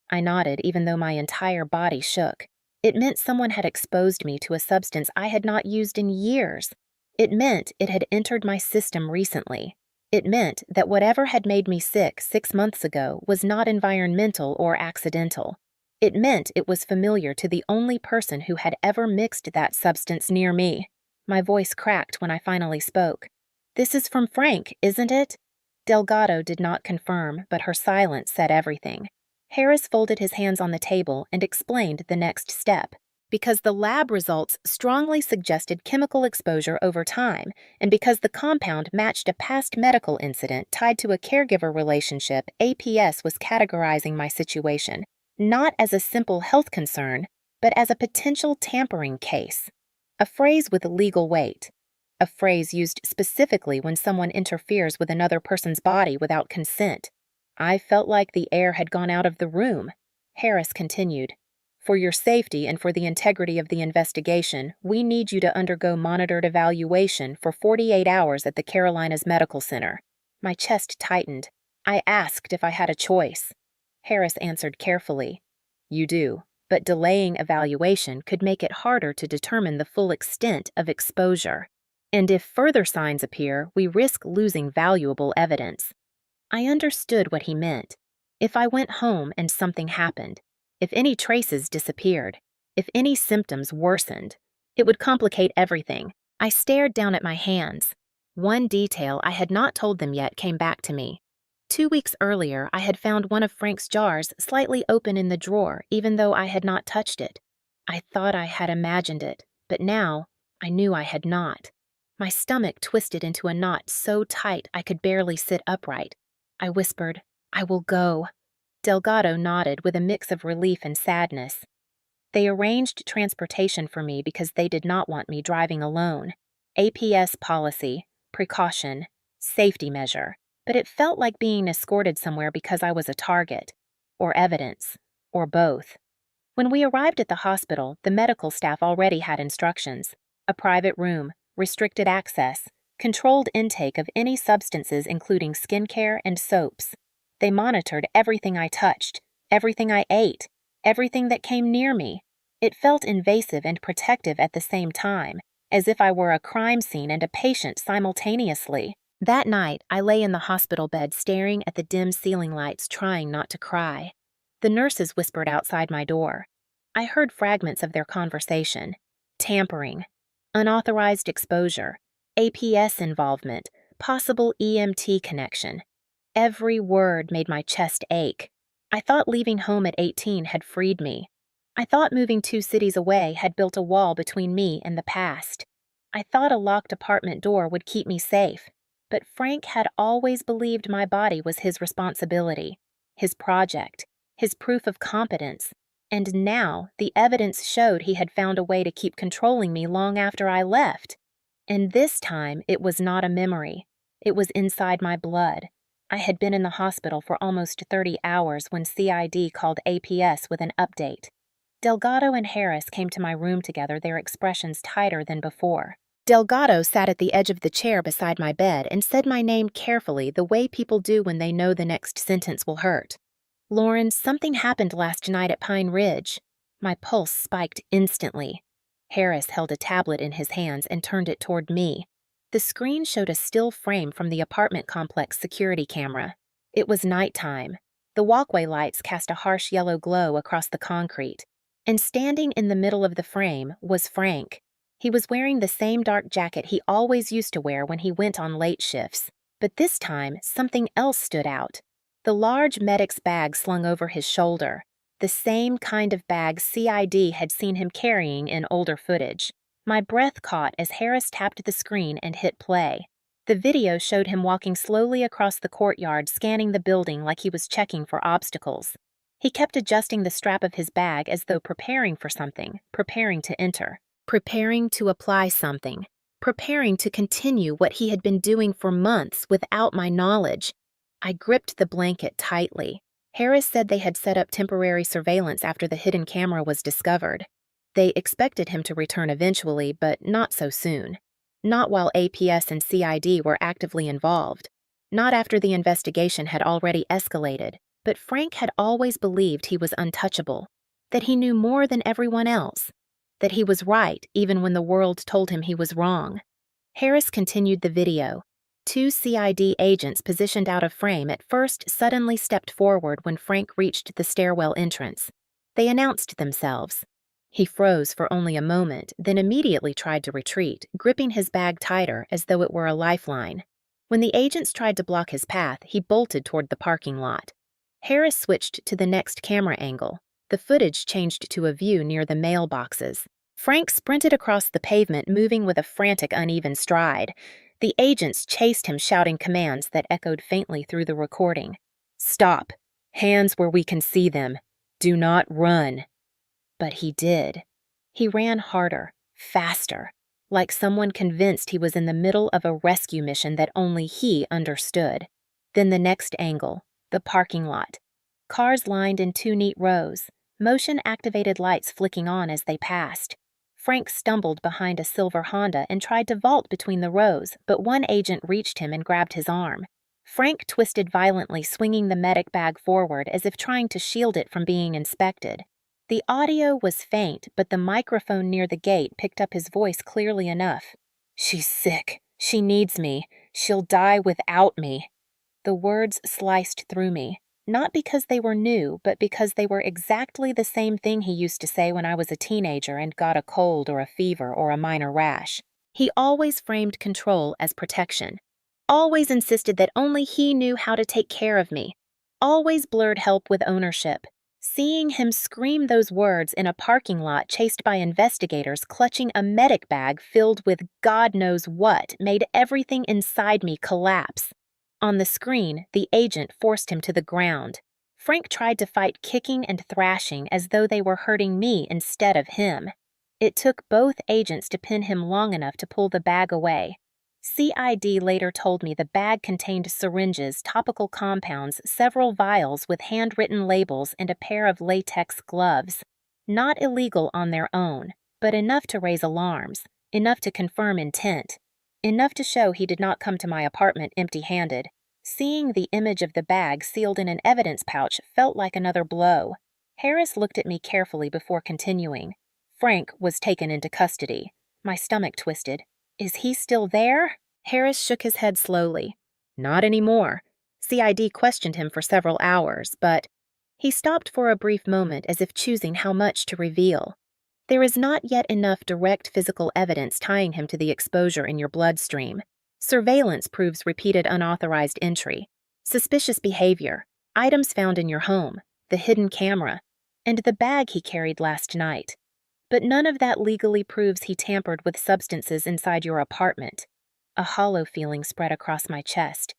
I nodded, even though my entire body shook. It meant someone had exposed me to a substance I had not used in years. It meant it had entered my system recently. It meant that whatever had made me sick 6 months ago was not environmental or accidental. It meant it was familiar to the only person who had ever mixed that substance near me. My voice cracked when I finally spoke. "This is from Frank, isn't it?" Delgado did not confirm, but her silence said everything. Harris folded his hands on the table and explained the next step. because the lab results strongly suggested chemical exposure over time, and because the compound matched a past medical incident tied to a caregiver relationship. APS was categorizing my situation, not as a simple health concern, but as a potential tampering case. A phrase with legal weight. A phrase used specifically when someone interferes with another person's body without consent. I felt like the air had gone out of the room. Harris continued, "For your safety and for the integrity of the investigation, we need you to undergo monitored evaluation for 48 hours at the Carolinas Medical Center." My chest tightened. I asked if I had a choice. Harris answered carefully, "You do, but delaying evaluation could make it harder to determine the full extent of exposure. And if further signs appear, we risk losing valuable evidence." I understood what he meant. If I went home and something happened, if any traces disappeared, if any symptoms worsened, it would complicate everything. I stared down at my hands. One detail I had not told them yet came back to me. 2 weeks earlier, I had found one of Frank's jars slightly open in the drawer, even though I had not touched it. I thought I had imagined it, but now I knew I had not. My stomach twisted into a knot so tight I could barely sit upright. I whispered, "I will go." Delgado nodded with a mix of relief and sadness. They arranged transportation for me because they did not want me driving alone. APS policy, precaution, safety measure, but it felt like being escorted somewhere because I was a target, or evidence, or both. When we arrived at the hospital, the medical staff already had instructions: a private room, restricted access, controlled intake of any substances including skincare and soaps. They monitored everything I touched, everything I ate, everything that came near me. It felt invasive and protective at the same time, as if I were a crime scene and a patient simultaneously. That night, I lay in the hospital bed staring at the dim ceiling lights, trying not to cry. The nurses whispered outside my door. I heard fragments of their conversation. Tampering, unauthorized exposure, APS involvement, possible EMT connection. Every word made my chest ache. I thought leaving home at 18 had freed me. I thought moving 2 cities away had built a wall between me and the past. I thought a locked apartment door would keep me safe. But Frank had always believed my body was his responsibility, his project, his proof of competence. And now the evidence showed he had found a way to keep controlling me long after I left. And this time it was not a memory. It was inside my blood. I had been in the hospital for almost 30 hours when CID called APS with an update. Delgado and Harris came to my room together, their expressions tighter than before. Delgado sat at the edge of the chair beside my bed and said my name carefully, the way people do when they know the next sentence will hurt. "Lauren, something happened last night at Pine Ridge." My pulse spiked instantly. Harris held a tablet in his hands and turned it toward me. The screen showed a still frame from the apartment complex security camera. It was nighttime. The walkway lights cast a harsh yellow glow across the concrete. And standing in the middle of the frame was Frank. He was wearing the same dark jacket he always used to wear when he went on late shifts. But this time, something else stood out. The large medic's bag slung over his shoulder. The same kind of bag CID had seen him carrying in older footage. My breath caught as Harris tapped the screen and hit play. The video showed him walking slowly across the courtyard, scanning the building like he was checking for obstacles. He kept adjusting the strap of his bag as though preparing for something, preparing to enter, preparing to apply something, preparing to continue what he had been doing for months without my knowledge. I gripped the blanket tightly. Harris said they had set up temporary surveillance after the hidden camera was discovered. They expected him to return eventually, but not so soon. Not while APS and CID were actively involved. Not after the investigation had already escalated. But Frank had always believed he was untouchable, that he knew more than everyone else, that he was right even when the world told him he was wrong. Harris continued the video. 2 CID agents positioned out of frame at first suddenly stepped forward when Frank reached the stairwell entrance. They announced themselves. He froze for only a moment, then immediately tried to retreat, gripping his bag tighter as though it were a lifeline. When the agents tried to block his path, he bolted toward the parking lot. Harris switched to the next camera angle. The footage changed to a view near the mailboxes. Frank sprinted across the pavement, moving with a frantic, uneven stride. The agents chased him, shouting commands that echoed faintly through the recording. "Stop! Hands where we can see them! Do not run!" But he did. He ran harder, faster, like someone convinced he was in the middle of a rescue mission that only he understood. Then the next angle, the parking lot. Cars lined in two neat rows, motion-activated lights flicking on as they passed. Frank stumbled behind a silver Honda and tried to vault between the rows, but one agent reached him and grabbed his arm. Frank twisted violently, swinging the medic bag forward as if trying to shield it from being inspected. The audio was faint, but the microphone near the gate picked up his voice clearly enough. "She's sick. She needs me. She'll die without me." The words sliced through me, not because they were new, but because they were exactly the same thing he used to say when I was a teenager and got a cold or a fever or a minor rash. He always framed control as protection, always insisted that only he knew how to take care of me, always blurred help with ownership. Seeing him scream those words in a parking lot chased by investigators clutching a medic bag filled with God knows what made everything inside me collapse. On the screen, the agent forced him to the ground. Frank tried to fight kicking and thrashing as though they were hurting me instead of him. It took both agents to pin him long enough to pull the bag away. CID later told me the bag contained syringes, topical compounds, several vials with handwritten labels, and a pair of latex gloves. Not illegal on their own, but enough to raise alarms, enough to confirm intent, enough to show he did not come to my apartment empty-handed. Seeing the image of the bag sealed in an evidence pouch felt like another blow. Harris looked at me carefully before continuing. Frank was taken into custody. My stomach twisted. "Is he still there?" Harris shook his head slowly. "Not anymore." CID questioned him for several hours, but he stopped for a brief moment as if choosing how much to reveal. "There is not yet enough direct physical evidence tying him to the exposure in your bloodstream. Surveillance proves repeated unauthorized entry, suspicious behavior, items found in your home, the hidden camera, and the bag he carried last night. But none of that legally proves he tampered with substances inside your apartment." A hollow feeling spread across my chest.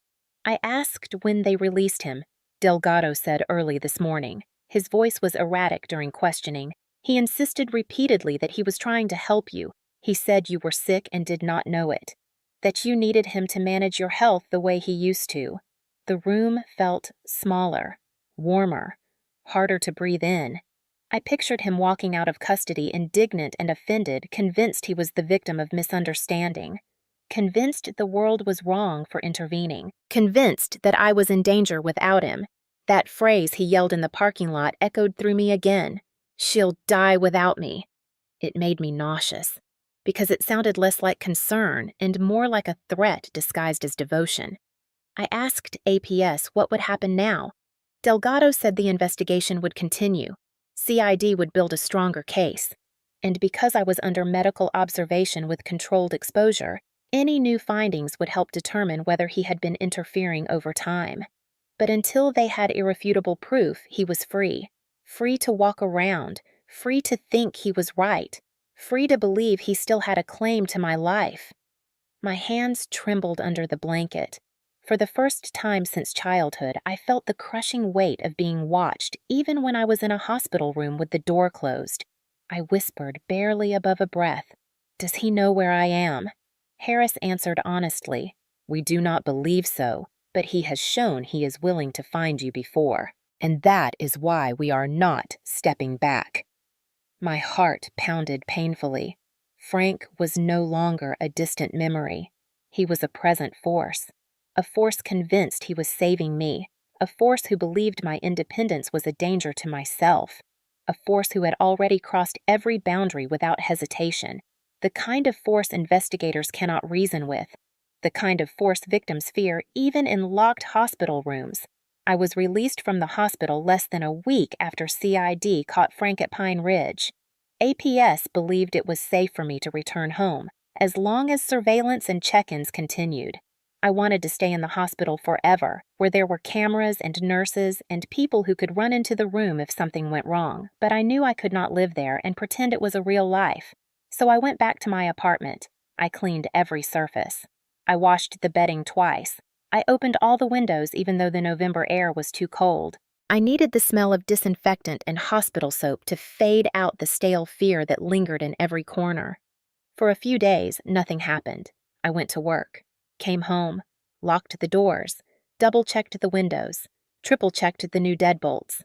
"I asked when they released him," Delgado said early this morning. His voice was erratic during questioning. "He insisted repeatedly that he was trying to help you. He said you were sick and did not know it. That you needed him to manage your health the way he used to." The room felt smaller, warmer, harder to breathe in. I pictured him walking out of custody, indignant and offended, convinced he was the victim of misunderstanding. Convinced the world was wrong for intervening. Convinced that I was in danger without him. That phrase he yelled in the parking lot echoed through me again. "She'll die without me." It made me nauseous, because it sounded less like concern and more like a threat disguised as devotion. I asked APS what would happen now. Delgado said the investigation would continue. CID would build a stronger case. And because I was under medical observation with controlled exposure, any new findings would help determine whether he had been interfering over time. But until they had irrefutable proof, he was free. Free to walk around, free to think he was right, free to believe he still had a claim to my life. My hands trembled under the blanket. For the first time since childhood, I felt the crushing weight of being watched, even when I was in a hospital room with the door closed. I whispered, barely above a breath, "Does he know where I am?" Harris answered honestly, "We do not believe so, but he has shown he is willing to find you before. And that is why we are not stepping back." My heart pounded painfully. Frank was no longer a distant memory. He was a present force. A force convinced he was saving me. A force who believed my independence was a danger to myself. A force who had already crossed every boundary without hesitation. The kind of force investigators cannot reason with. The kind of force victims fear even in locked hospital rooms. I was released from the hospital less than a week after CID caught Frank at Pine Ridge. APS believed it was safe for me to return home, as long as surveillance and check-ins continued. I wanted to stay in the hospital forever, where there were cameras and nurses and people who could run into the room if something went wrong, but I knew I could not live there and pretend it was a real life. So I went back to my apartment. I cleaned every surface. I washed the bedding twice. I opened all the windows even though the November air was too cold. I needed the smell of disinfectant and hospital soap to fade out the stale fear that lingered in every corner. For a few days, nothing happened. I went to work, came home, locked the doors, double-checked the windows, triple-checked the new deadbolts.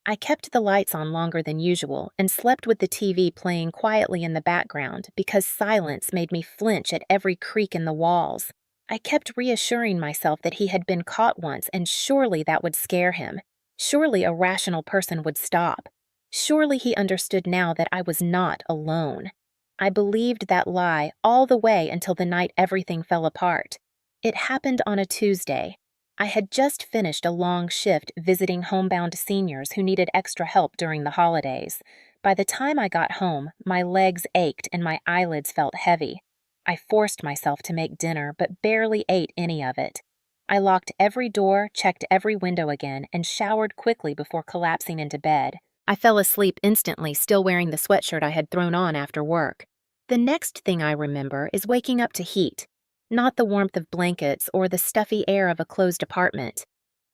I kept the lights on longer than usual and slept with the TV playing quietly in the background because silence made me flinch at every creak in the walls. I kept reassuring myself that he had been caught once and surely that would scare him. Surely a rational person would stop. Surely he understood now that I was not alone. I believed that lie all the way until the night everything fell apart. It happened on a Tuesday. I had just finished a long shift visiting homebound seniors who needed extra help during the holidays. By the time I got home, my legs ached and my eyelids felt heavy. I forced myself to make dinner, but barely ate any of it. I locked every door, checked every window again, and showered quickly before collapsing into bed. I fell asleep instantly, still wearing the sweatshirt I had thrown on after work. The next thing I remember is waking up to heat, not the warmth of blankets or the stuffy air of a closed apartment.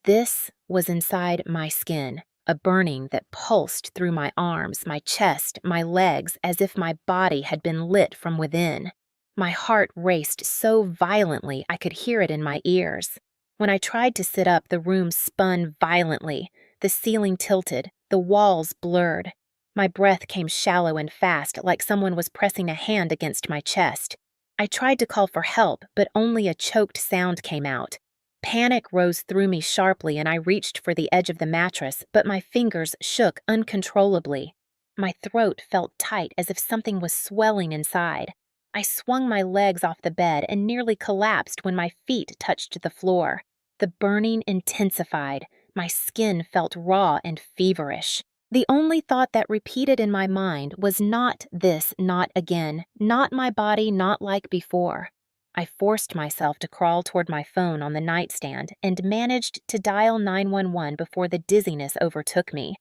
This was inside my skin, a burning that pulsed through my arms, my chest, my legs, as if my body had been lit from within. My heart raced so violently I could hear it in my ears. When I tried to sit up, the room spun violently, the ceiling tilted, the walls blurred. My breath came shallow and fast, like someone was pressing a hand against my chest. I tried to call for help, but only a choked sound came out. Panic rose through me sharply, and I reached for the edge of the mattress, but my fingers shook uncontrollably. My throat felt tight as if something was swelling inside. I swung my legs off the bed and nearly collapsed when my feet touched the floor. The burning intensified. My skin felt raw and feverish. The only thought that repeated in my mind was not this, not again, not my body, not like before. I forced myself to crawl toward my phone on the nightstand and managed to dial 911 before the dizziness overtook me.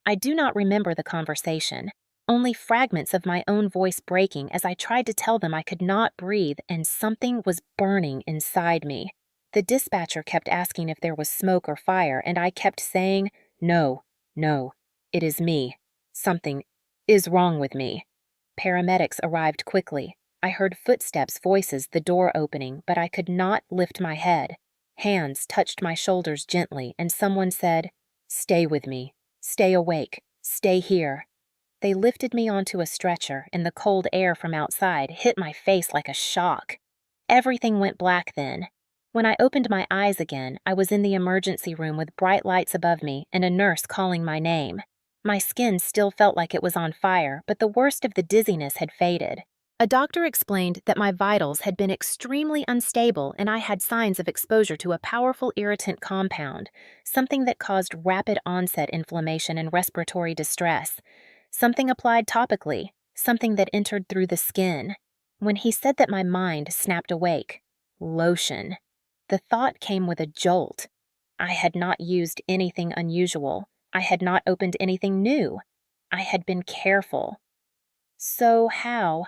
I do not remember the conversation, only fragments of my own voice breaking as I tried to tell them I could not breathe and something was burning inside me. The dispatcher kept asking if there was smoke or fire, and I kept saying, "No, no. It is me. Something is wrong with me." Paramedics arrived quickly. I heard footsteps, voices, the door opening, but I could not lift my head. Hands touched my shoulders gently, and someone said, "Stay with me. Stay awake. Stay here." They lifted me onto a stretcher, and the cold air from outside hit my face like a shock. Everything went black then. When I opened my eyes again, I was in the emergency room with bright lights above me and a nurse calling my name. My skin still felt like it was on fire, but the worst of the dizziness had faded. A doctor explained that my vitals had been extremely unstable and I had signs of exposure to a powerful irritant compound, something that caused rapid onset inflammation and respiratory distress. Something applied topically, something that entered through the skin. When he said that my mind snapped awake, lotion. The thought came with a jolt. I had not used anything unusual. I had not opened anything new. I had been careful. So how?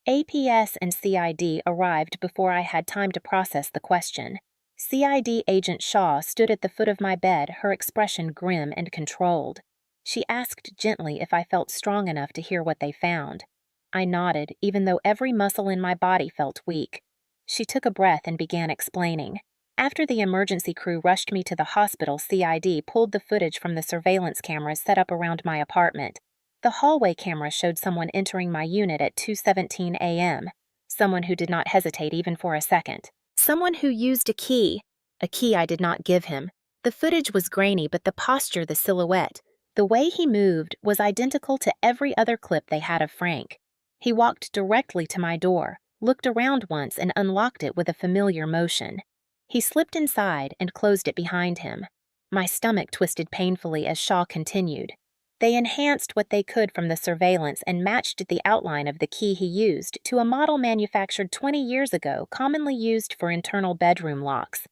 APS and CID arrived before I had time to process the question. CID Agent Shaw stood at the foot of my bed, her expression grim and controlled. She asked gently if I felt strong enough to hear what they found. I nodded, even though every muscle in my body felt weak. She took a breath and began explaining. After the emergency crew rushed me to the hospital, CID pulled the footage from the surveillance cameras set up around my apartment. The hallway camera showed someone entering my unit at 2:17 a.m., someone who did not hesitate even for a second. Someone who used a key I did not give him. The footage was grainy, but the posture, the silhouette, the way he moved was identical to every other clip they had of Frank. He walked directly to my door, looked around once and unlocked it with a familiar motion. He slipped inside and closed it behind him. My stomach twisted painfully as Shaw continued. They enhanced what they could from the surveillance and matched the outline of the key he used to a model manufactured 20 years ago, commonly used for internal bedroom locks,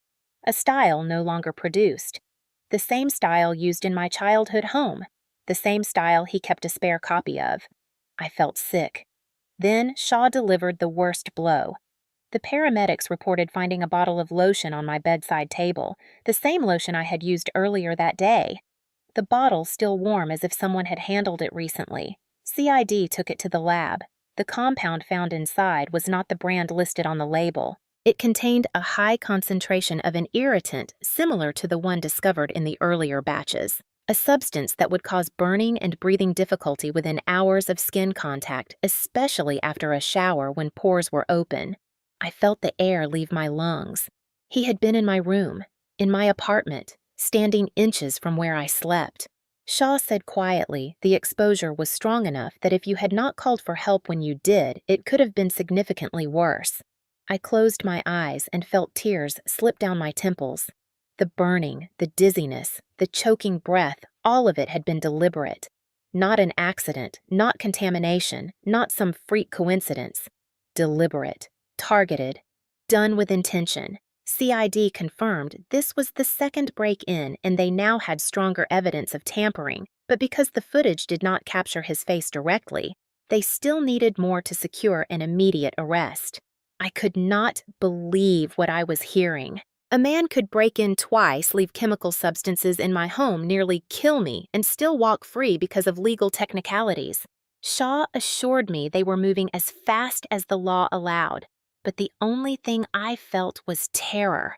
a style no longer produced. The same style used in my childhood home, the same style he kept a spare copy of. I felt sick. Then Shaw delivered the worst blow. The paramedics reported finding a bottle of lotion on my bedside table, the same lotion I had used earlier that day. The bottle still warm as if someone had handled it recently. CID took it to the lab. The compound found inside was not the brand listed on the label. It contained a high concentration of an irritant similar to the one discovered in the earlier batches, a substance that would cause burning and breathing difficulty within hours of skin contact, especially after a shower when pores were open. I felt the air leave my lungs. He had been in my room, in my apartment, standing inches from where I slept. Shaw said quietly the exposure was strong enough that if you had not called for help when you did, it could have been significantly worse. I closed my eyes and felt tears slip down my temples. The burning, the dizziness, the choking breath, all of it had been deliberate. Not an accident, not contamination, not some freak coincidence. Deliberate, targeted, done with intention. CID confirmed this was the second break-in and they now had stronger evidence of tampering, but because the footage did not capture his face directly, they still needed more to secure an immediate arrest. I could not believe what I was hearing. A man could break in twice, leave chemical substances in my home, nearly kill me, and still walk free because of legal technicalities. Shaw assured me they were moving as fast as the law allowed. But the only thing I felt was terror.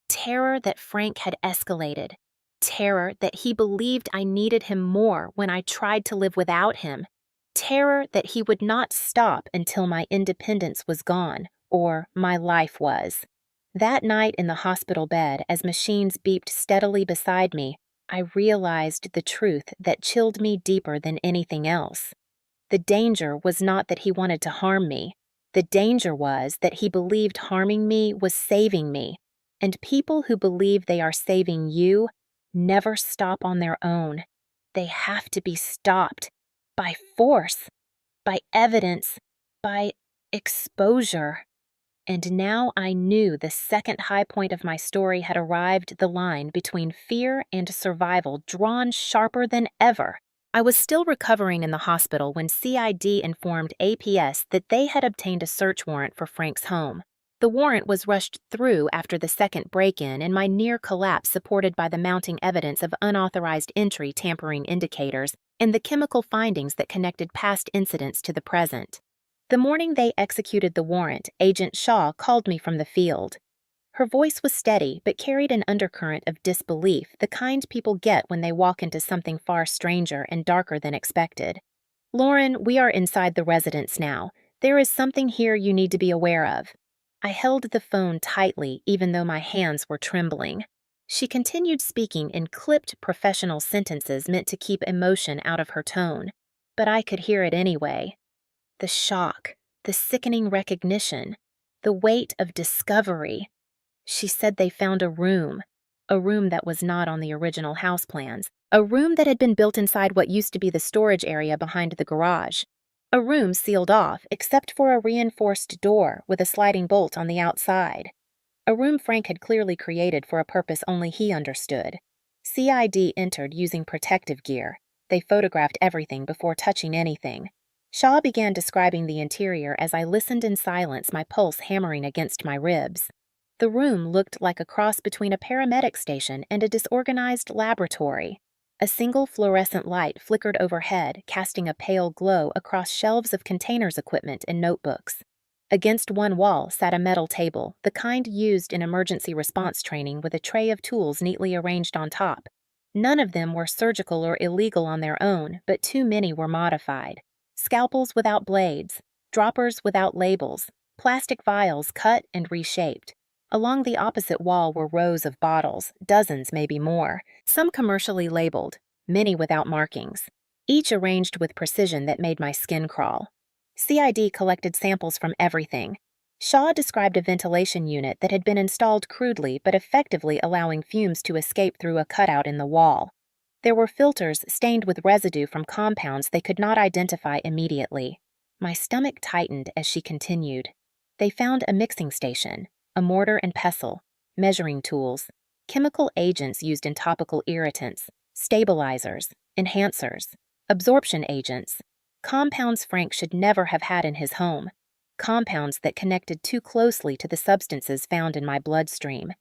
Terror that Frank had escalated. Terror that he believed I needed him more when I tried to live without him. Terror that he would not stop until my independence was gone, or my life was. That night in the hospital bed, as machines beeped steadily beside me, I realized the truth that chilled me deeper than anything else. The danger was not that he wanted to harm me. The danger was that he believed harming me was saving me, and people who believe they are saving you never stop on their own. They have to be stopped by force, by evidence, by exposure. And now I knew the second high point of my story had arrived, the line between fear and survival drawn sharper than ever. I was still recovering in the hospital when CID informed APS that they had obtained a search warrant for Frank's home. The warrant was rushed through after the second break-in and my near collapse, supported by the mounting evidence of unauthorized entry tampering indicators and the chemical findings that connected past incidents to the present. The morning they executed the warrant, Agent Shaw called me from the field. Her voice was steady, but carried an undercurrent of disbelief, the kind people get when they walk into something far stranger and darker than expected. "Lauren, we are inside the residence now. There is something here you need to be aware of." I held the phone tightly, even though my hands were trembling. She continued speaking in clipped professional sentences meant to keep emotion out of her tone, but I could hear it anyway. The shock, the sickening recognition, the weight of discovery. She said they found a room that was not on the original house plans, a room that had been built inside what used to be the storage area behind the garage, a room sealed off except for a reinforced door with a sliding bolt on the outside, a room Frank had clearly created for a purpose only he understood. CID entered using protective gear. They photographed everything before touching anything. Shaw began describing the interior as I listened in silence, my pulse hammering against my ribs. The room looked like a cross between a paramedic station and a disorganized laboratory. A single fluorescent light flickered overhead, casting a pale glow across shelves of containers equipment and notebooks. Against one wall sat a metal table, the kind used in emergency response training, with a tray of tools neatly arranged on top. None of them were surgical or illegal on their own, but too many were modified. Scalpels without blades, droppers without labels, plastic vials cut and reshaped. Along the opposite wall were rows of bottles, dozens, maybe more, some commercially labeled, many without markings, each arranged with precision that made my skin crawl. CID collected samples from everything. Shaw described a ventilation unit that had been installed crudely but effectively allowing fumes to escape through a cutout in the wall. There were filters stained with residue from compounds they could not identify immediately. My stomach tightened as she continued. They found a mixing station, a mortar and pestle, measuring tools, chemical agents used in topical irritants, stabilizers, enhancers, absorption agents, compounds Frank should never have had in his home, compounds that connected too closely to the substances found in my bloodstream.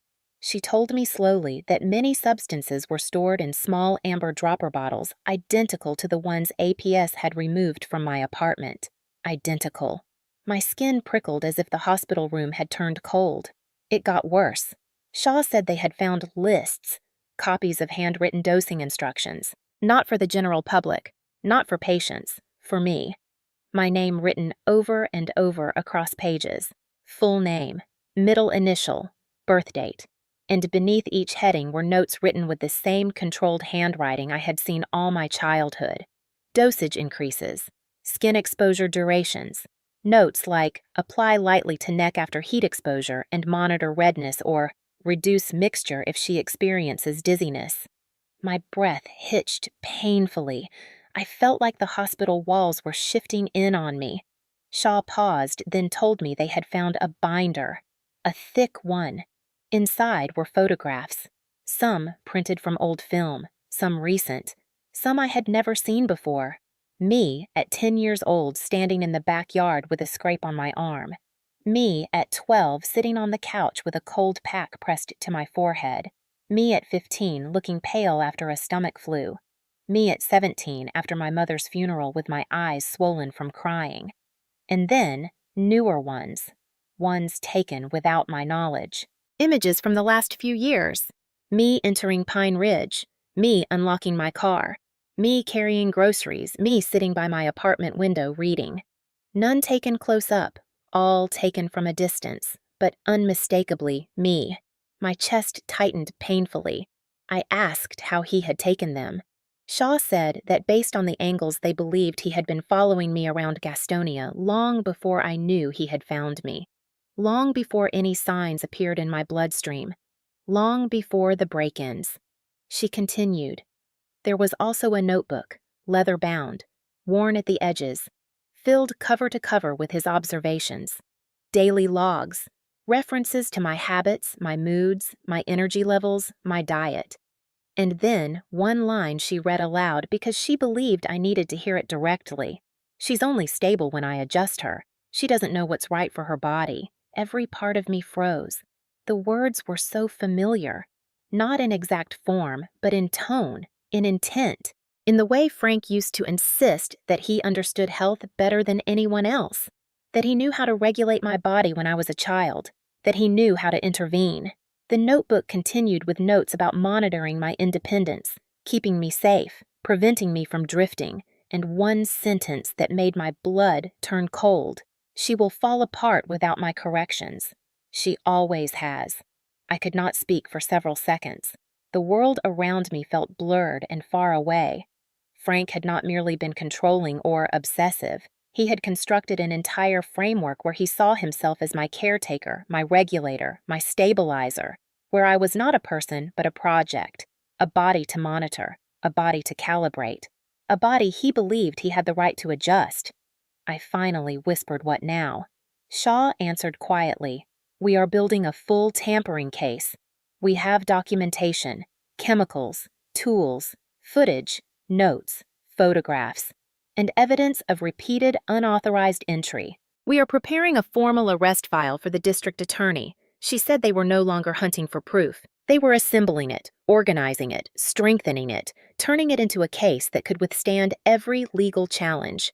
She told me slowly that many substances were stored in small amber dropper bottles identical to the ones APS had removed from my apartment. Identical. My skin prickled as if the hospital room had turned cold. It got worse. Shaw said they had found lists, copies of handwritten dosing instructions, not for the general public, not for patients, for me. My name written over and over across pages, full name, middle initial, birth date, and beneath each heading were notes written with the same controlled handwriting I had seen all my childhood. Dosage increases, skin exposure durations, notes like apply lightly to neck after heat exposure and monitor redness or reduce mixture if she experiences dizziness. My breath hitched painfully. I felt like the hospital walls were shifting in on me. Shaw paused, then told me they had found a binder, a thick one. Inside were photographs, some printed from old film, some recent, some I had never seen before. Me at 10 years old standing in the backyard with a scrape on my arm. Me at 12 sitting on the couch with a cold pack pressed to my forehead. Me at 15 looking pale after a stomach flu. Me at 17 after my mother's funeral with my eyes swollen from crying. And then, newer ones taken without my knowledge. Images from the last few years. Me entering Pine Ridge. Me unlocking my car. Me carrying groceries. Me sitting by my apartment window reading. None taken close up, all taken from a distance, but unmistakably me. My chest tightened painfully. I asked how he had taken them. Shaw said that based on the angles they believed he had been following me around Gastonia long before I knew he had found me. Long before any signs appeared in my bloodstream. Long before the break-ins. She continued. There was also a notebook, leather-bound, worn at the edges, filled cover to cover with his observations. Daily logs, references to my habits, my moods, my energy levels, my diet. And then one line she read aloud because she believed I needed to hear it directly. She's only stable when I adjust her. She doesn't know what's right for her body. Every part of me froze. The words were so familiar. Not in exact form, but in tone, in intent, in the way Frank used to insist that he understood health better than anyone else, that he knew how to regulate my body when I was a child, that he knew how to intervene. The notebook continued with notes about monitoring my independence, keeping me safe, preventing me from drifting, and one sentence that made my blood turn cold. She will fall apart without my corrections. She always has. I could not speak for several seconds. The world around me felt blurred and far away. Frank had not merely been controlling or obsessive. He had constructed an entire framework where he saw himself as my caretaker, my regulator, my stabilizer, where I was not a person but a project, a body to monitor, a body to calibrate, a body he believed he had the right to adjust. I finally whispered what now. Shaw answered quietly. We are building a full tampering case. We have documentation, chemicals, tools, footage, notes, photographs, and evidence of repeated unauthorized entry. We are preparing a formal arrest file for the district attorney. She said they were no longer hunting for proof. They were assembling it, organizing it, strengthening it, turning it into a case that could withstand every legal challenge.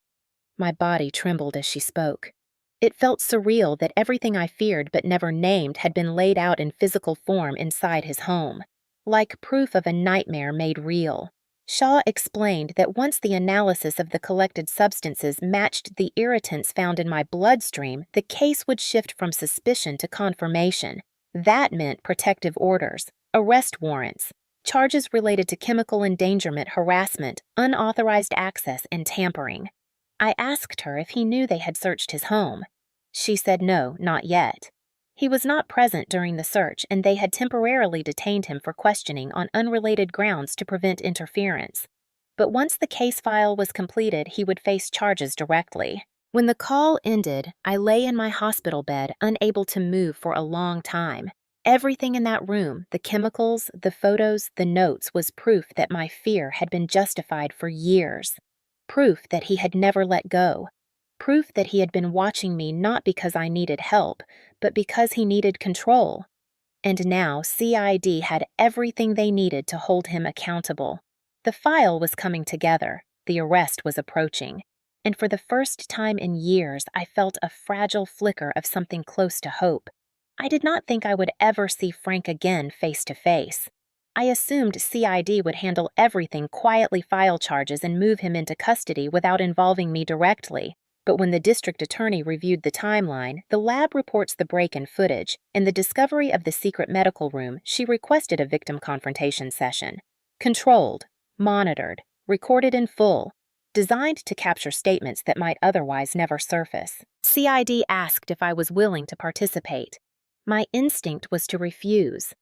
My body trembled as she spoke. It felt surreal that everything I feared but never named had been laid out in physical form inside his home, like proof of a nightmare made real. Shaw explained that once the analysis of the collected substances matched the irritants found in my bloodstream, the case would shift from suspicion to confirmation. That meant protective orders, arrest warrants, charges related to chemical endangerment, harassment, unauthorized access, and tampering. I asked her if he knew they had searched his home. She said no, not yet. He was not present during the search, and they had temporarily detained him for questioning on unrelated grounds to prevent interference. But once the case file was completed, he would face charges directly. When the call ended, I lay in my hospital bed, unable to move for a long time. Everything in that room, the chemicals, the photos, the notes, was proof that my fear had been justified for years. Proof that he had never let go. Proof that he had been watching me not because I needed help, but because he needed control. And now CID had everything they needed to hold him accountable. The file was coming together, the arrest was approaching, and for the first time in years I felt a fragile flicker of something close to hope. I did not think I would ever see Frank again face to face. I assumed CID would handle everything, quietly file charges, and move him into custody without involving me directly. But when the district attorney reviewed the timeline, the lab reports the break-in footage, and the discovery of the secret medical room, she requested a victim confrontation session. Controlled, monitored, recorded in full, designed to capture statements that might otherwise never surface. CID asked if I was willing to participate. My instinct was to refuse.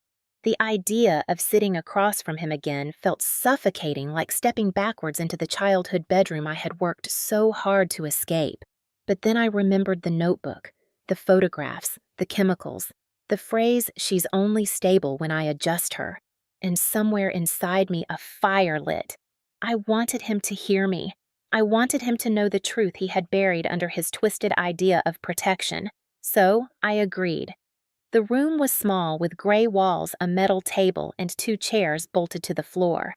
The idea of sitting across from him again felt suffocating, like stepping backwards into the childhood bedroom I had worked so hard to escape. But then I remembered the notebook, the photographs, the chemicals, the phrase, "she's only stable when I adjust her," and somewhere inside me a fire lit. I wanted him to hear me. I wanted him to know the truth he had buried under his twisted idea of protection. So I agreed. The room was small, with gray walls, a metal table, and 2 chairs bolted to the floor.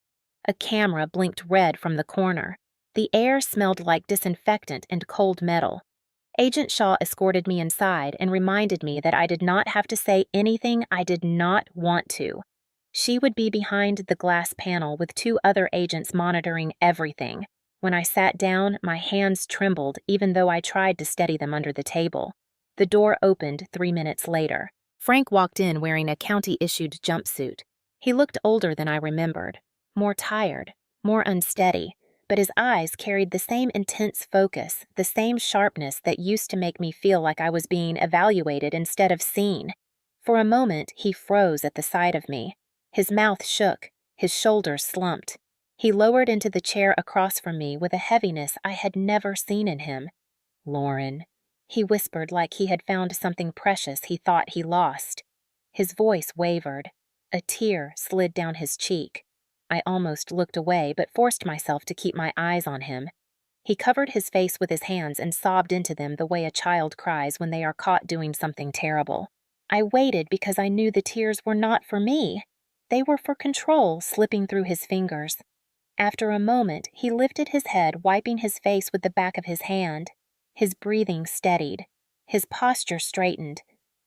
A camera blinked red from the corner. The air smelled like disinfectant and cold metal. Agent Shaw escorted me inside and reminded me that I did not have to say anything I did not want to. She would be behind the glass panel with 2 other agents monitoring everything. When I sat down, my hands trembled even though I tried to steady them under the table. The door opened 3 minutes later. Frank walked in wearing a county-issued jumpsuit. He looked older than I remembered, more tired, more unsteady, but his eyes carried the same intense focus, the same sharpness that used to make me feel like I was being evaluated instead of seen. For a moment, he froze at the sight of me. His mouth shook, his shoulders slumped. He lowered into the chair across from me with a heaviness I had never seen in him. "Lauren," he whispered, like he had found something precious he thought he lost. His voice wavered. A tear slid down his cheek. I almost looked away, but forced myself to keep my eyes on him. He covered his face with his hands and sobbed into them the way a child cries when they are caught doing something terrible. I waited because I knew the tears were not for me. They were for control slipping through his fingers. After a moment, he lifted his head, wiping his face with the back of his hand. His breathing steadied. His posture straightened.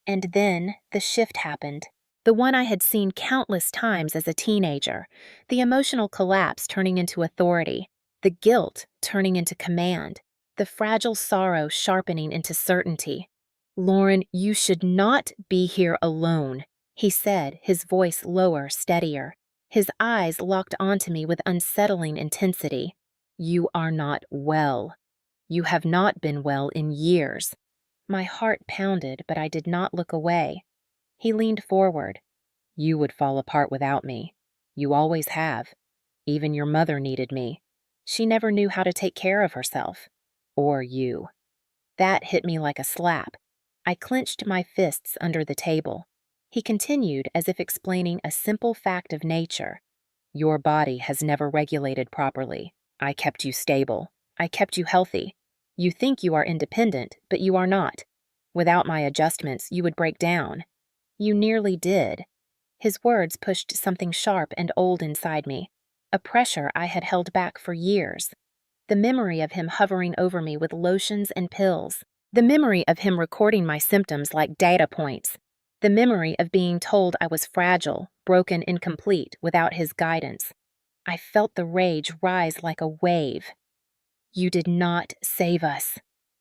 And then the shift happened. The one I had seen countless times as a teenager. The emotional collapse turning into authority. The guilt turning into command. The fragile sorrow sharpening into certainty. "Lauren, you should not be here alone," he said, his voice lower, steadier. His eyes locked onto me with unsettling intensity. "You are not well. You have not been well in years." My heart pounded, but I did not look away. He leaned forward. "You would fall apart without me. You always have. Even your mother needed me. She never knew how to take care of herself. Or you." That hit me like a slap. I clenched my fists under the table. He continued, as if explaining a simple fact of nature. "Your body has never regulated properly. I kept you stable. I kept you healthy. You think you are independent, but you are not. Without my adjustments, you would break down. You nearly did." His words pushed something sharp and old inside me, a pressure I had held back for years. The memory of him hovering over me with lotions and pills. The memory of him recording my symptoms like data points. The memory of being told I was fragile, broken, incomplete without his guidance. I felt the rage rise like a wave. "You did not save us,"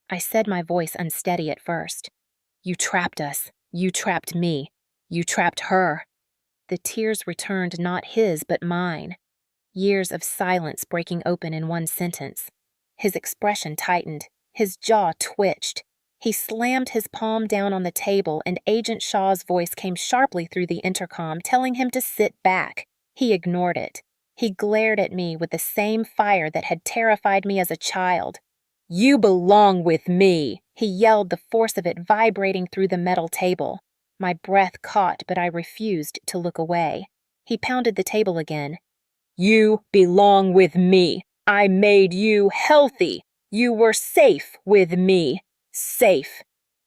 I said, my voice unsteady at first. "You trapped us. You trapped me. You trapped her." The tears returned, not his, but mine. Years of silence breaking open in one sentence. His expression tightened. His jaw twitched. He slammed his palm down on the table, and Agent Shaw's voice came sharply through the intercom, telling him to sit back. He ignored it. He glared at me with the same fire that had terrified me as a child. "You belong with me," he yelled, the force of it vibrating through the metal table. My breath caught, but I refused to look away. He pounded the table again. "You belong with me. I made you healthy. You were safe with me. Safe,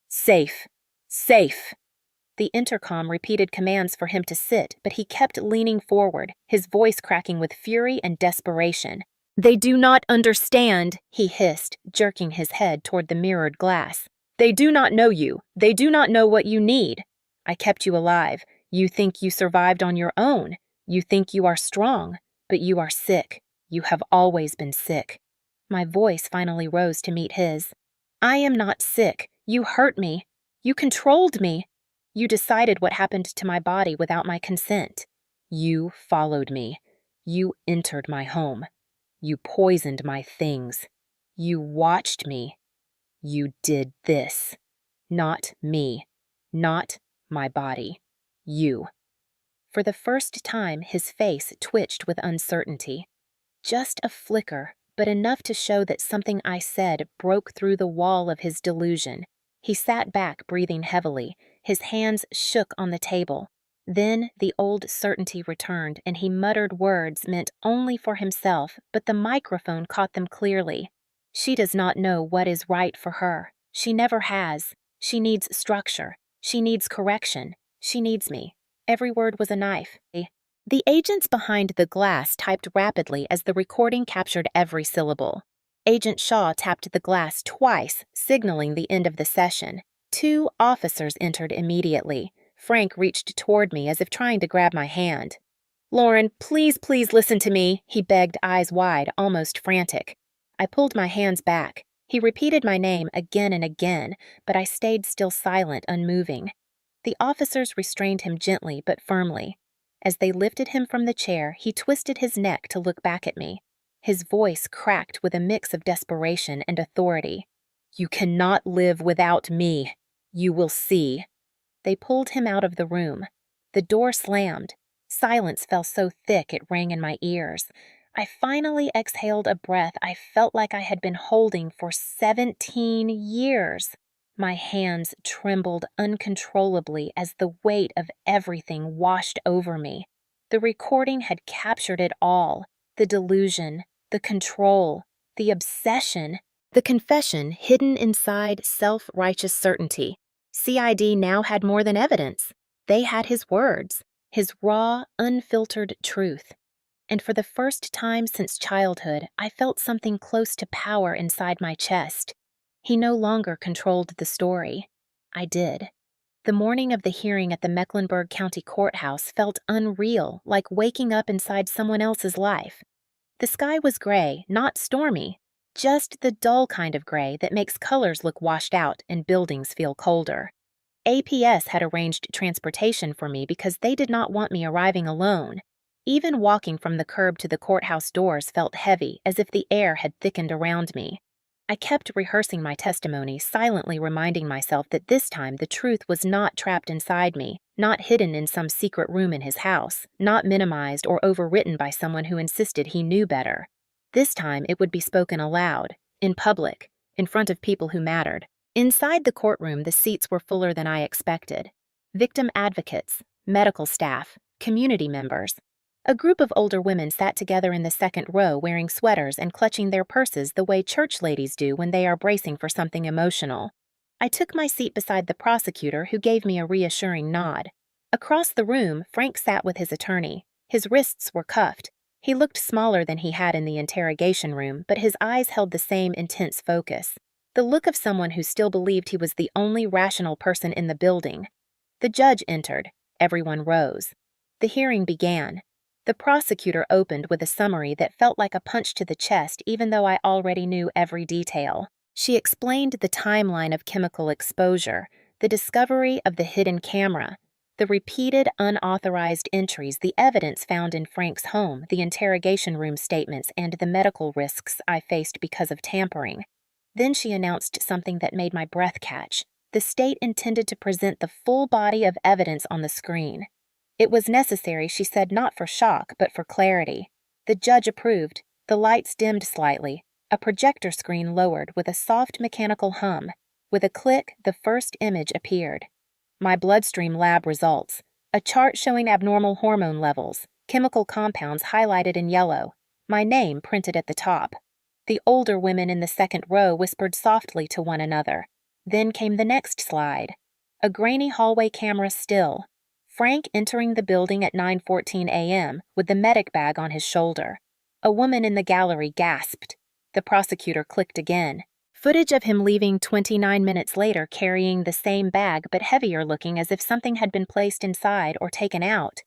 safe, safe." The intercom repeated commands for him to sit, but he kept leaning forward, his voice cracking with fury and desperation. "They do not understand," he hissed, jerking his head toward the mirrored glass. "They do not know you. They do not know what you need. I kept you alive. You think you survived on your own. You think you are strong, but you are sick. You have always been sick." My voice finally rose to meet his. "I am not sick. You hurt me. You controlled me. You decided what happened to my body without my consent. You followed me. You entered my home. You poisoned my things. You watched me. You did this. Not me. Not my body. You." For the first time, his face twitched with uncertainty. Just a flicker, but enough to show that something I said broke through the wall of his delusion. He sat back, breathing heavily. His hands shook on the table. Then the old certainty returned, and he muttered words meant only for himself, but the microphone caught them clearly. "She does not know what is right for her. She never has. She needs structure. She needs correction. She needs me." Every word was a knife. The agents behind the glass typed rapidly as the recording captured every syllable. Agent Shaw tapped the glass twice, signaling the end of the session. 2 officers entered immediately. Frank reached toward me as if trying to grab my hand. "Lauren, please listen to me," he begged, eyes wide, almost frantic. I pulled my hands back. He repeated my name again and again, but I stayed still silent, unmoving. The officers restrained him gently but firmly. As they lifted him from the chair, he twisted his neck to look back at me. His voice cracked with a mix of desperation and authority. "You cannot live without me. You will see." They pulled him out of the room. The door slammed. Silence fell so thick it rang in my ears. I finally exhaled a breath I felt like I had been holding for 17 years. My hands trembled uncontrollably as the weight of everything washed over me. The recording had captured it all: the delusion, the control, the obsession, the confession hidden inside self-righteous certainty. CID now had more than evidence. They had his words, his raw, unfiltered truth. And for the first time since childhood, I felt something close to power inside my chest. He no longer controlled the story. I did. The morning of the hearing at the Mecklenburg County Courthouse felt unreal, like waking up inside someone else's life. The sky was gray, not stormy, just the dull kind of gray that makes colors look washed out and buildings feel colder. APS had arranged transportation for me because they did not want me arriving alone. Even walking from the curb to the courthouse doors felt heavy, as if the air had thickened around me. I kept rehearsing my testimony, silently reminding myself that this time the truth was not trapped inside me, not hidden in some secret room in his house, not minimized or overwritten by someone who insisted he knew better. This time it would be spoken aloud, in public, in front of people who mattered. Inside the courtroom, the seats were fuller than I expected. Victim advocates, medical staff, community members. A group of older women sat together in the second row wearing sweaters and clutching their purses the way church ladies do when they are bracing for something emotional. I took my seat beside the prosecutor, who gave me a reassuring nod. Across the room, Frank sat with his attorney. His wrists were cuffed. He looked smaller than he had in the interrogation room, but his eyes held the same intense focus. The look of someone who still believed he was the only rational person in the building. The judge entered. Everyone rose. The hearing began. The prosecutor opened with a summary that felt like a punch to the chest, even though I already knew every detail. She explained the timeline of chemical exposure, the discovery of the hidden camera, the repeated unauthorized entries, the evidence found in Frank's home, the interrogation room statements, and the medical risks I faced because of tampering. Then she announced something that made my breath catch. The state intended to present the full body of evidence on the screen. It was necessary, she said, not for shock, but for clarity. The judge approved. The lights dimmed slightly. A projector screen lowered with a soft mechanical hum. With a click, the first image appeared. My bloodstream lab results. A chart showing abnormal hormone levels, chemical compounds highlighted in yellow. My name printed at the top. The older women in the second row whispered softly to one another. Then came the next slide. A grainy hallway camera still. Frank entering the building at 9:14 a.m. with the medic bag on his shoulder. A woman in the gallery gasped. The prosecutor clicked again. Footage of him leaving 29 minutes later carrying the same bag but heavier looking as if something had been placed inside or taken out.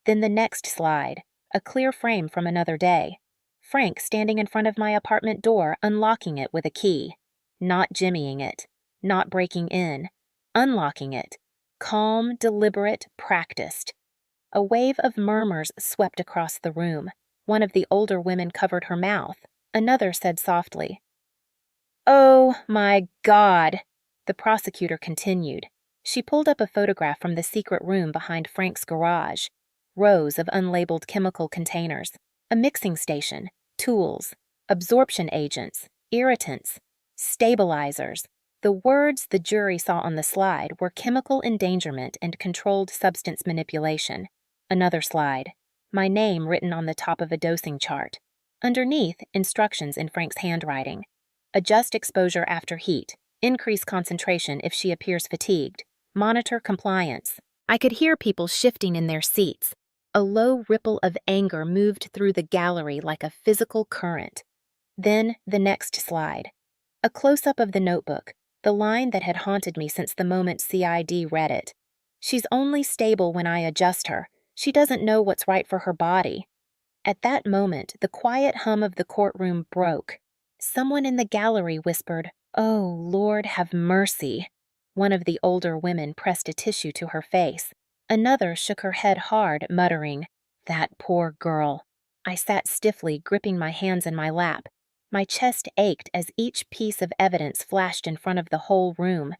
Then the next slide. A clear frame from another day. Frank standing in front of my apartment door, unlocking it with a key. Not jimmying it. Not breaking in. Unlocking it. Calm, deliberate, practiced. A wave of murmurs swept across the room. One of the older women covered her mouth. Another said softly, "Oh, my God," the prosecutor continued. She pulled up a photograph from the secret room behind Frank's garage. Rows of unlabeled chemical containers. A mixing station. Tools. Absorption agents. Irritants. Stabilizers. The words the jury saw on the slide were chemical endangerment and controlled substance manipulation. Another slide. My name written on the top of a dosing chart. Underneath, instructions in Frank's handwriting. Adjust exposure after heat. Increase concentration if she appears fatigued. Monitor compliance. I could hear people shifting in their seats. A low ripple of anger moved through the gallery like a physical current. Then the next slide. A close-up of the notebook, the line that had haunted me since the moment CID read it. She's only stable when I adjust her. She doesn't know what's right for her body. At that moment, the quiet hum of the courtroom broke. Someone in the gallery whispered, "Oh, Lord, have mercy." One of the older women pressed a tissue to her face. Another shook her head hard, muttering, "That poor girl." I sat stiffly, gripping my hands in my lap. My chest ached as each piece of evidence flashed in front of the whole room.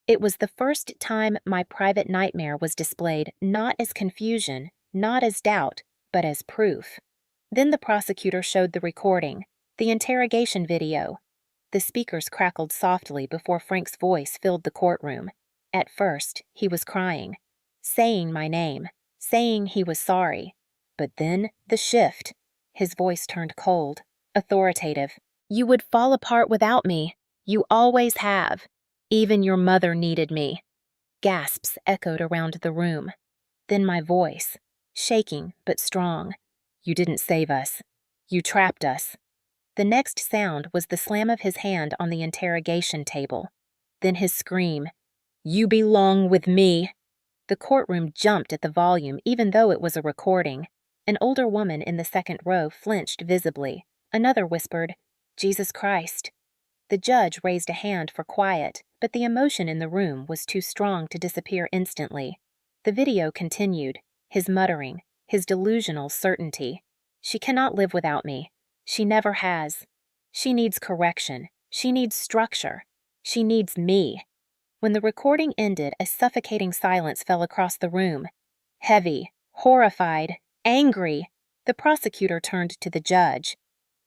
It was the first time my private nightmare was displayed not as confusion, not as doubt, but as proof. Then the prosecutor showed the recording, the interrogation video. The speakers crackled softly before Frank's voice filled the courtroom. At first, he was crying, saying my name, saying he was sorry. But then, the shift. His voice turned cold, authoritative. "You would fall apart without me. You always have. Even your mother needed me." Gasps echoed around the room. Then my voice, shaking but strong. "You didn't save us. You trapped us." The next sound was the slam of his hand on the interrogation table. Then his scream, "You belong with me." The courtroom jumped at the volume even though it was a recording. An older woman in the second row flinched visibly. Another whispered, "Jesus Christ." The judge raised a hand for quiet, but the emotion in the room was too strong to disappear instantly. The video continued, his muttering, his delusional certainty. "She cannot live without me. She never has. She needs correction. She needs structure. She needs me." When the recording ended, a suffocating silence fell across the room. Heavy, horrified, angry, the prosecutor turned to the judge.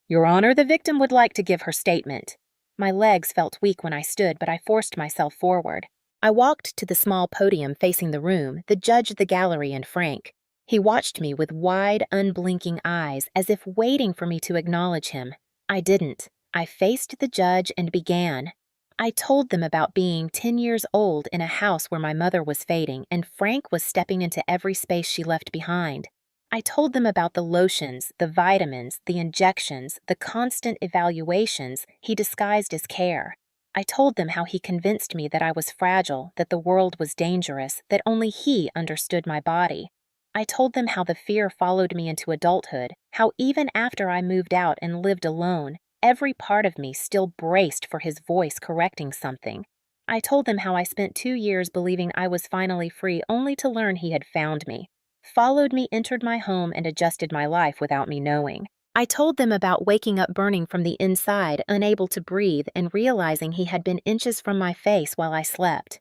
"Your Honor, the victim would like to give her statement." My legs felt weak when I stood, but I forced myself forward. I walked to the small podium facing the room, the judge, the gallery, and Frank. He watched me with wide, unblinking eyes, as if waiting for me to acknowledge him. I didn't. I faced the judge and began. I told them about being 10 years old in a house where my mother was fading and Frank was stepping into every space she left behind. I told them about the lotions, the vitamins, the injections, the constant evaluations he disguised as care. I told them how he convinced me that I was fragile, that the world was dangerous, that only he understood my body. I told them how the fear followed me into adulthood, how even after I moved out and lived alone, every part of me still braced for his voice correcting something. I told them how I spent 2 years believing I was finally free only to learn he had found me, followed me, entered my home, and adjusted my life without me knowing. I told them about waking up burning from the inside, unable to breathe, and realizing he had been inches from my face while I slept.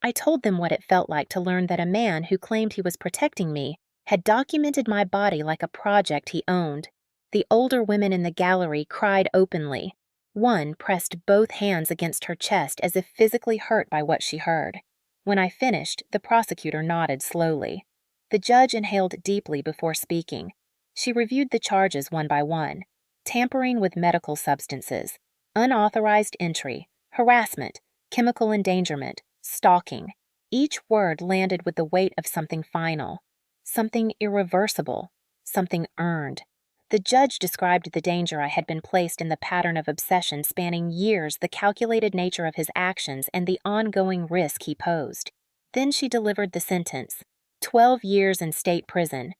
I told them what it felt like to learn that a man who claimed he was protecting me had documented my body like a project he owned. The older women in the gallery cried openly. One pressed both hands against her chest as if physically hurt by what she heard. When I finished, the prosecutor nodded slowly. The judge inhaled deeply before speaking. She reviewed the charges one by one: tampering with medical substances, unauthorized entry, harassment, chemical endangerment, stalking. Each word landed with the weight of something final, something irreversible, something earned. The judge described the danger I had been placed in, the pattern of obsession spanning years, the calculated nature of his actions, and the ongoing risk he posed. Then she delivered the sentence: 12 years in state prison,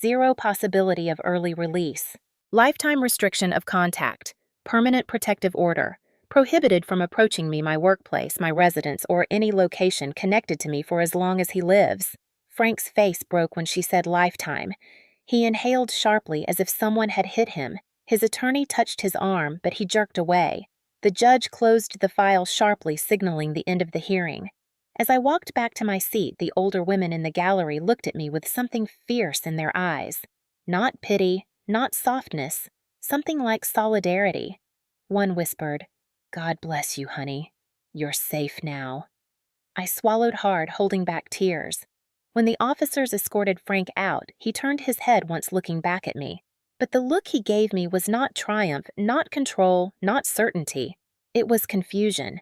0 possibility of early release, lifetime restriction of contact, permanent protective order, prohibited from approaching me, my workplace, my residence, or any location connected to me for as long as he lives. Frank's face broke when she said lifetime. He inhaled sharply as if someone had hit him. His attorney touched his arm, but he jerked away. The judge closed the file sharply, signaling the end of the hearing. As I walked back to my seat, the older women in the gallery looked at me with something fierce in their eyes. Not pity, not softness, something like solidarity. One whispered, "God bless you, honey. You're safe now." I swallowed hard, holding back tears. When the officers escorted Frank out, he turned his head once, looking back at me. But the look he gave me was not triumph, not control, not certainty. It was confusion,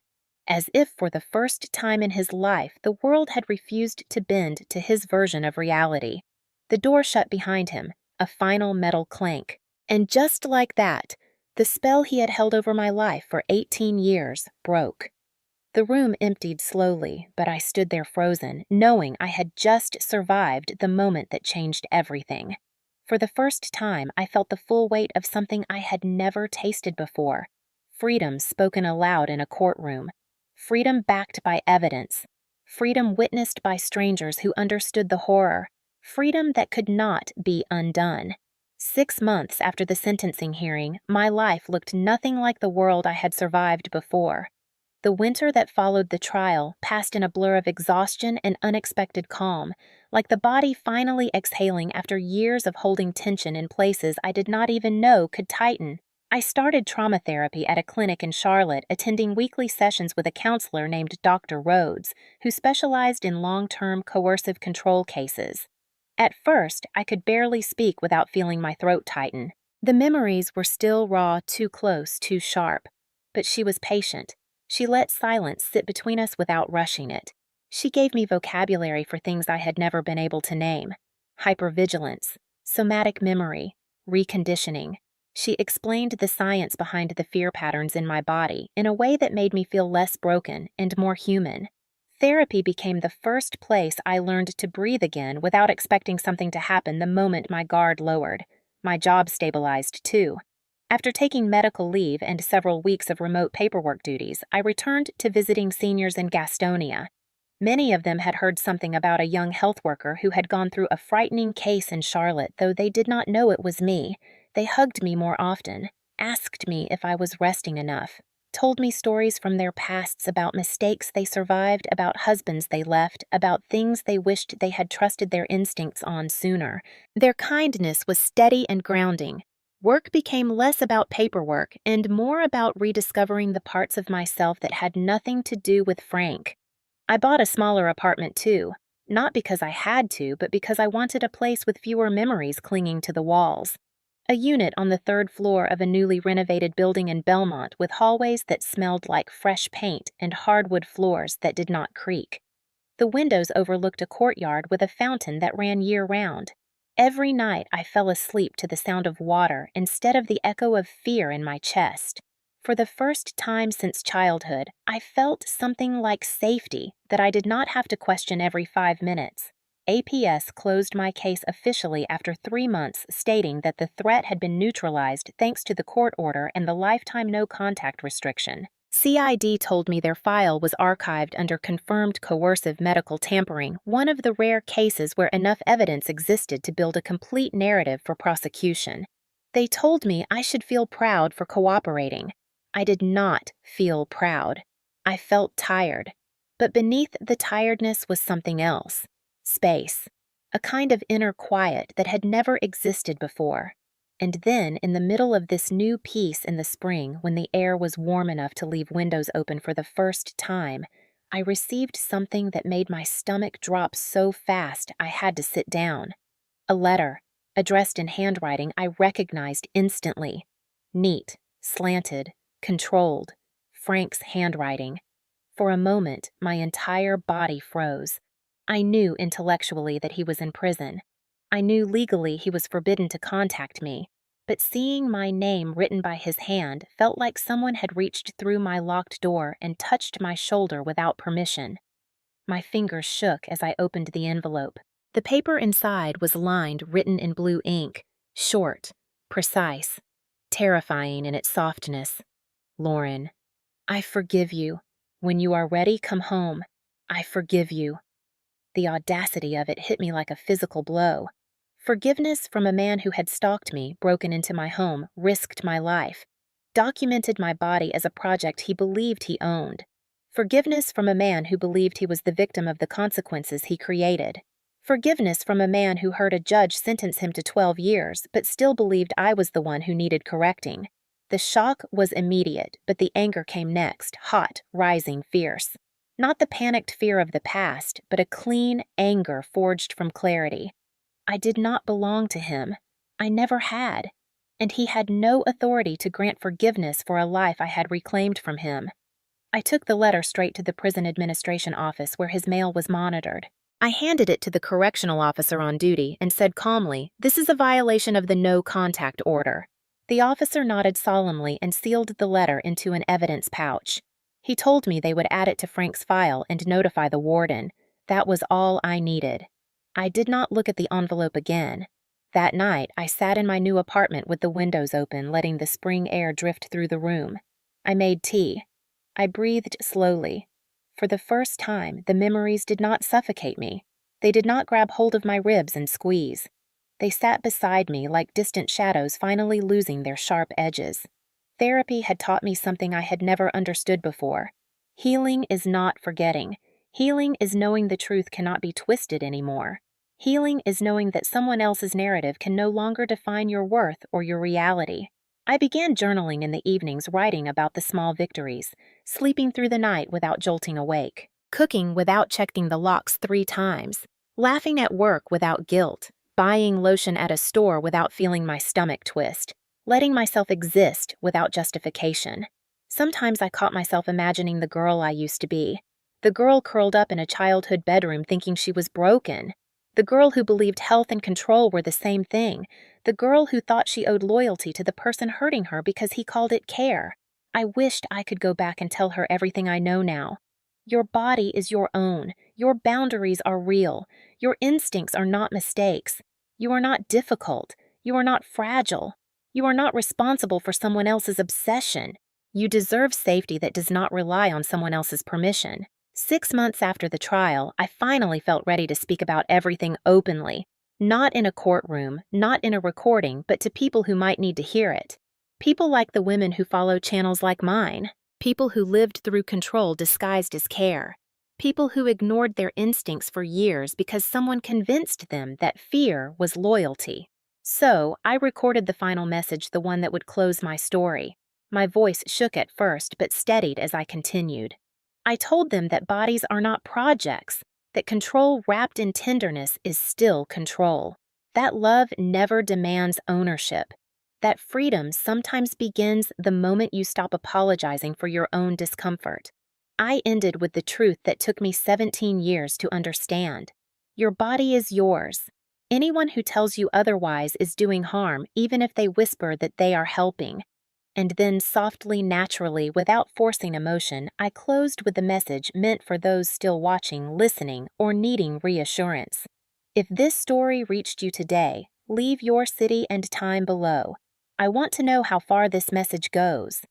as if for the first time in his life the world had refused to bend to his version of reality. The door shut behind him, a final metal clank. And just like that, the spell he had held over my life for 18 years broke. The room emptied slowly, but I stood there frozen, knowing I had just survived the moment that changed everything. For the first time, I felt the full weight of something I had never tasted before: freedom spoken aloud in a courtroom, freedom backed by evidence, freedom witnessed by strangers who understood the horror, freedom that could not be undone. 6 months after the sentencing hearing, my life looked nothing like the world I had survived before. The winter that followed the trial passed in a blur of exhaustion and unexpected calm, like the body finally exhaling after years of holding tension in places I did not even know could tighten. I started trauma therapy at a clinic in Charlotte, attending weekly sessions with a counselor named Dr. Rhodes, who specialized in long-term coercive control cases. At first, I could barely speak without feeling my throat tighten. The memories were still raw, too close, too sharp. But she was patient. She let silence sit between us without rushing it. She gave me vocabulary for things I had never been able to name: hypervigilance, somatic memory, reconditioning. She explained the science behind the fear patterns in my body in a way that made me feel less broken and more human. Therapy became the first place I learned to breathe again without expecting something to happen the moment my guard lowered. My job stabilized, too. After taking medical leave and several weeks of remote paperwork duties, I returned to visiting seniors in Gastonia. Many of them had heard something about a young health worker who had gone through a frightening case in Charlotte, though they did not know it was me. They hugged me more often, asked me if I was resting enough, told me stories from their pasts about mistakes they survived, about husbands they left, about things they wished they had trusted their instincts on sooner. Their kindness was steady and grounding. Work became less about paperwork and more about rediscovering the parts of myself that had nothing to do with Frank. I bought a smaller apartment too, not because I had to, but because I wanted a place with fewer memories clinging to the walls. A unit on the 3rd floor of a newly renovated building in Belmont, with hallways that smelled like fresh paint and hardwood floors that did not creak. The windows overlooked a courtyard with a fountain that ran year-round. Every night I fell asleep to the sound of water instead of the echo of fear in my chest. For the first time since childhood, I felt something like safety that I did not have to question every 5 minutes. APS closed my case officially after 3 months, stating that the threat had been neutralized thanks to the court order and the lifetime no-contact restriction. CID told me their file was archived under confirmed coercive medical tampering, one of the rare cases where enough evidence existed to build a complete narrative for prosecution. They told me I should feel proud for cooperating. I did not feel proud. I felt tired. But beneath the tiredness was something else. Space. A kind of inner quiet that had never existed before. And then, in the middle of this new peace in the spring, when the air was warm enough to leave windows open for the first time, I received something that made my stomach drop so fast I had to sit down. A letter, addressed in handwriting I recognized instantly. Neat, slanted, controlled. Frank's handwriting. For a moment, my entire body froze. I knew intellectually that he was in prison. I knew legally he was forbidden to contact me, but seeing my name written by his hand felt like someone had reached through my locked door and touched my shoulder without permission. My fingers shook as I opened the envelope. The paper inside was lined, written in blue ink, short, precise, terrifying in its softness. Lauren, I forgive you. When you are ready, come home. I forgive you. The audacity of it hit me like a physical blow. Forgiveness from a man who had stalked me, broken into my home, risked my life, documented my body as a project he believed he owned. Forgiveness from a man who believed he was the victim of the consequences he created. Forgiveness from a man who heard a judge sentence him to 12 years, but still believed I was the one who needed correcting. The shock was immediate, but the anger came next, hot, rising, fierce. Not the panicked fear of the past, but a clean anger forged from clarity. I did not belong to him. I never had. And he had no authority to grant forgiveness for a life I had reclaimed from him. I took the letter straight to the prison administration office where his mail was monitored. I handed it to the correctional officer on duty and said calmly, "This is a violation of the no contact order." The officer nodded solemnly and sealed the letter into an evidence pouch. He told me they would add it to Frank's file and notify the warden. That was all I needed. I did not look at the envelope again. That night, I sat in my new apartment with the windows open, letting the spring air drift through the room. I made tea. I breathed slowly. For the first time, the memories did not suffocate me. They did not grab hold of my ribs and squeeze. They sat beside me like distant shadows finally losing their sharp edges. Therapy had taught me something I had never understood before. Healing is not forgetting. Healing is knowing the truth cannot be twisted anymore. Healing is knowing that someone else's narrative can no longer define your worth or your reality. I began journaling in the evenings, writing about the small victories, sleeping through the night without jolting awake, cooking without checking the locks 3 times, laughing at work without guilt, buying lotion at a store without feeling my stomach twist, letting myself exist without justification. Sometimes I caught myself imagining the girl I used to be, the girl curled up in a childhood bedroom thinking she was broken, the girl who believed health and control were the same thing, the girl who thought she owed loyalty to the person hurting her because he called it care. I wished I could go back and tell her everything I know now. Your body is your own. Your boundaries are real. Your instincts are not mistakes. You are not difficult. You are not fragile. You are not responsible for someone else's obsession. You deserve safety that does not rely on someone else's permission. 6 months after the trial, I finally felt ready to speak about everything openly. Not in a courtroom, not in a recording, but to people who might need to hear it. People like the women who follow channels like mine. People who lived through control disguised as care. People who ignored their instincts for years because someone convinced them that fear was loyalty. So, I recorded the final message, the one that would close my story. My voice shook at first, but steadied as I continued. I told them that bodies are not projects, that control wrapped in tenderness is still control, that love never demands ownership, that freedom sometimes begins the moment you stop apologizing for your own discomfort. I ended with the truth that took me 17 years to understand. Your body is yours. Anyone who tells you otherwise is doing harm, even if they whisper that they are helping. And then softly, naturally, without forcing emotion, I closed with the message meant for those still watching, listening, or needing reassurance. If this story reached you today, leave your city and time below. I want to know how far this message goes.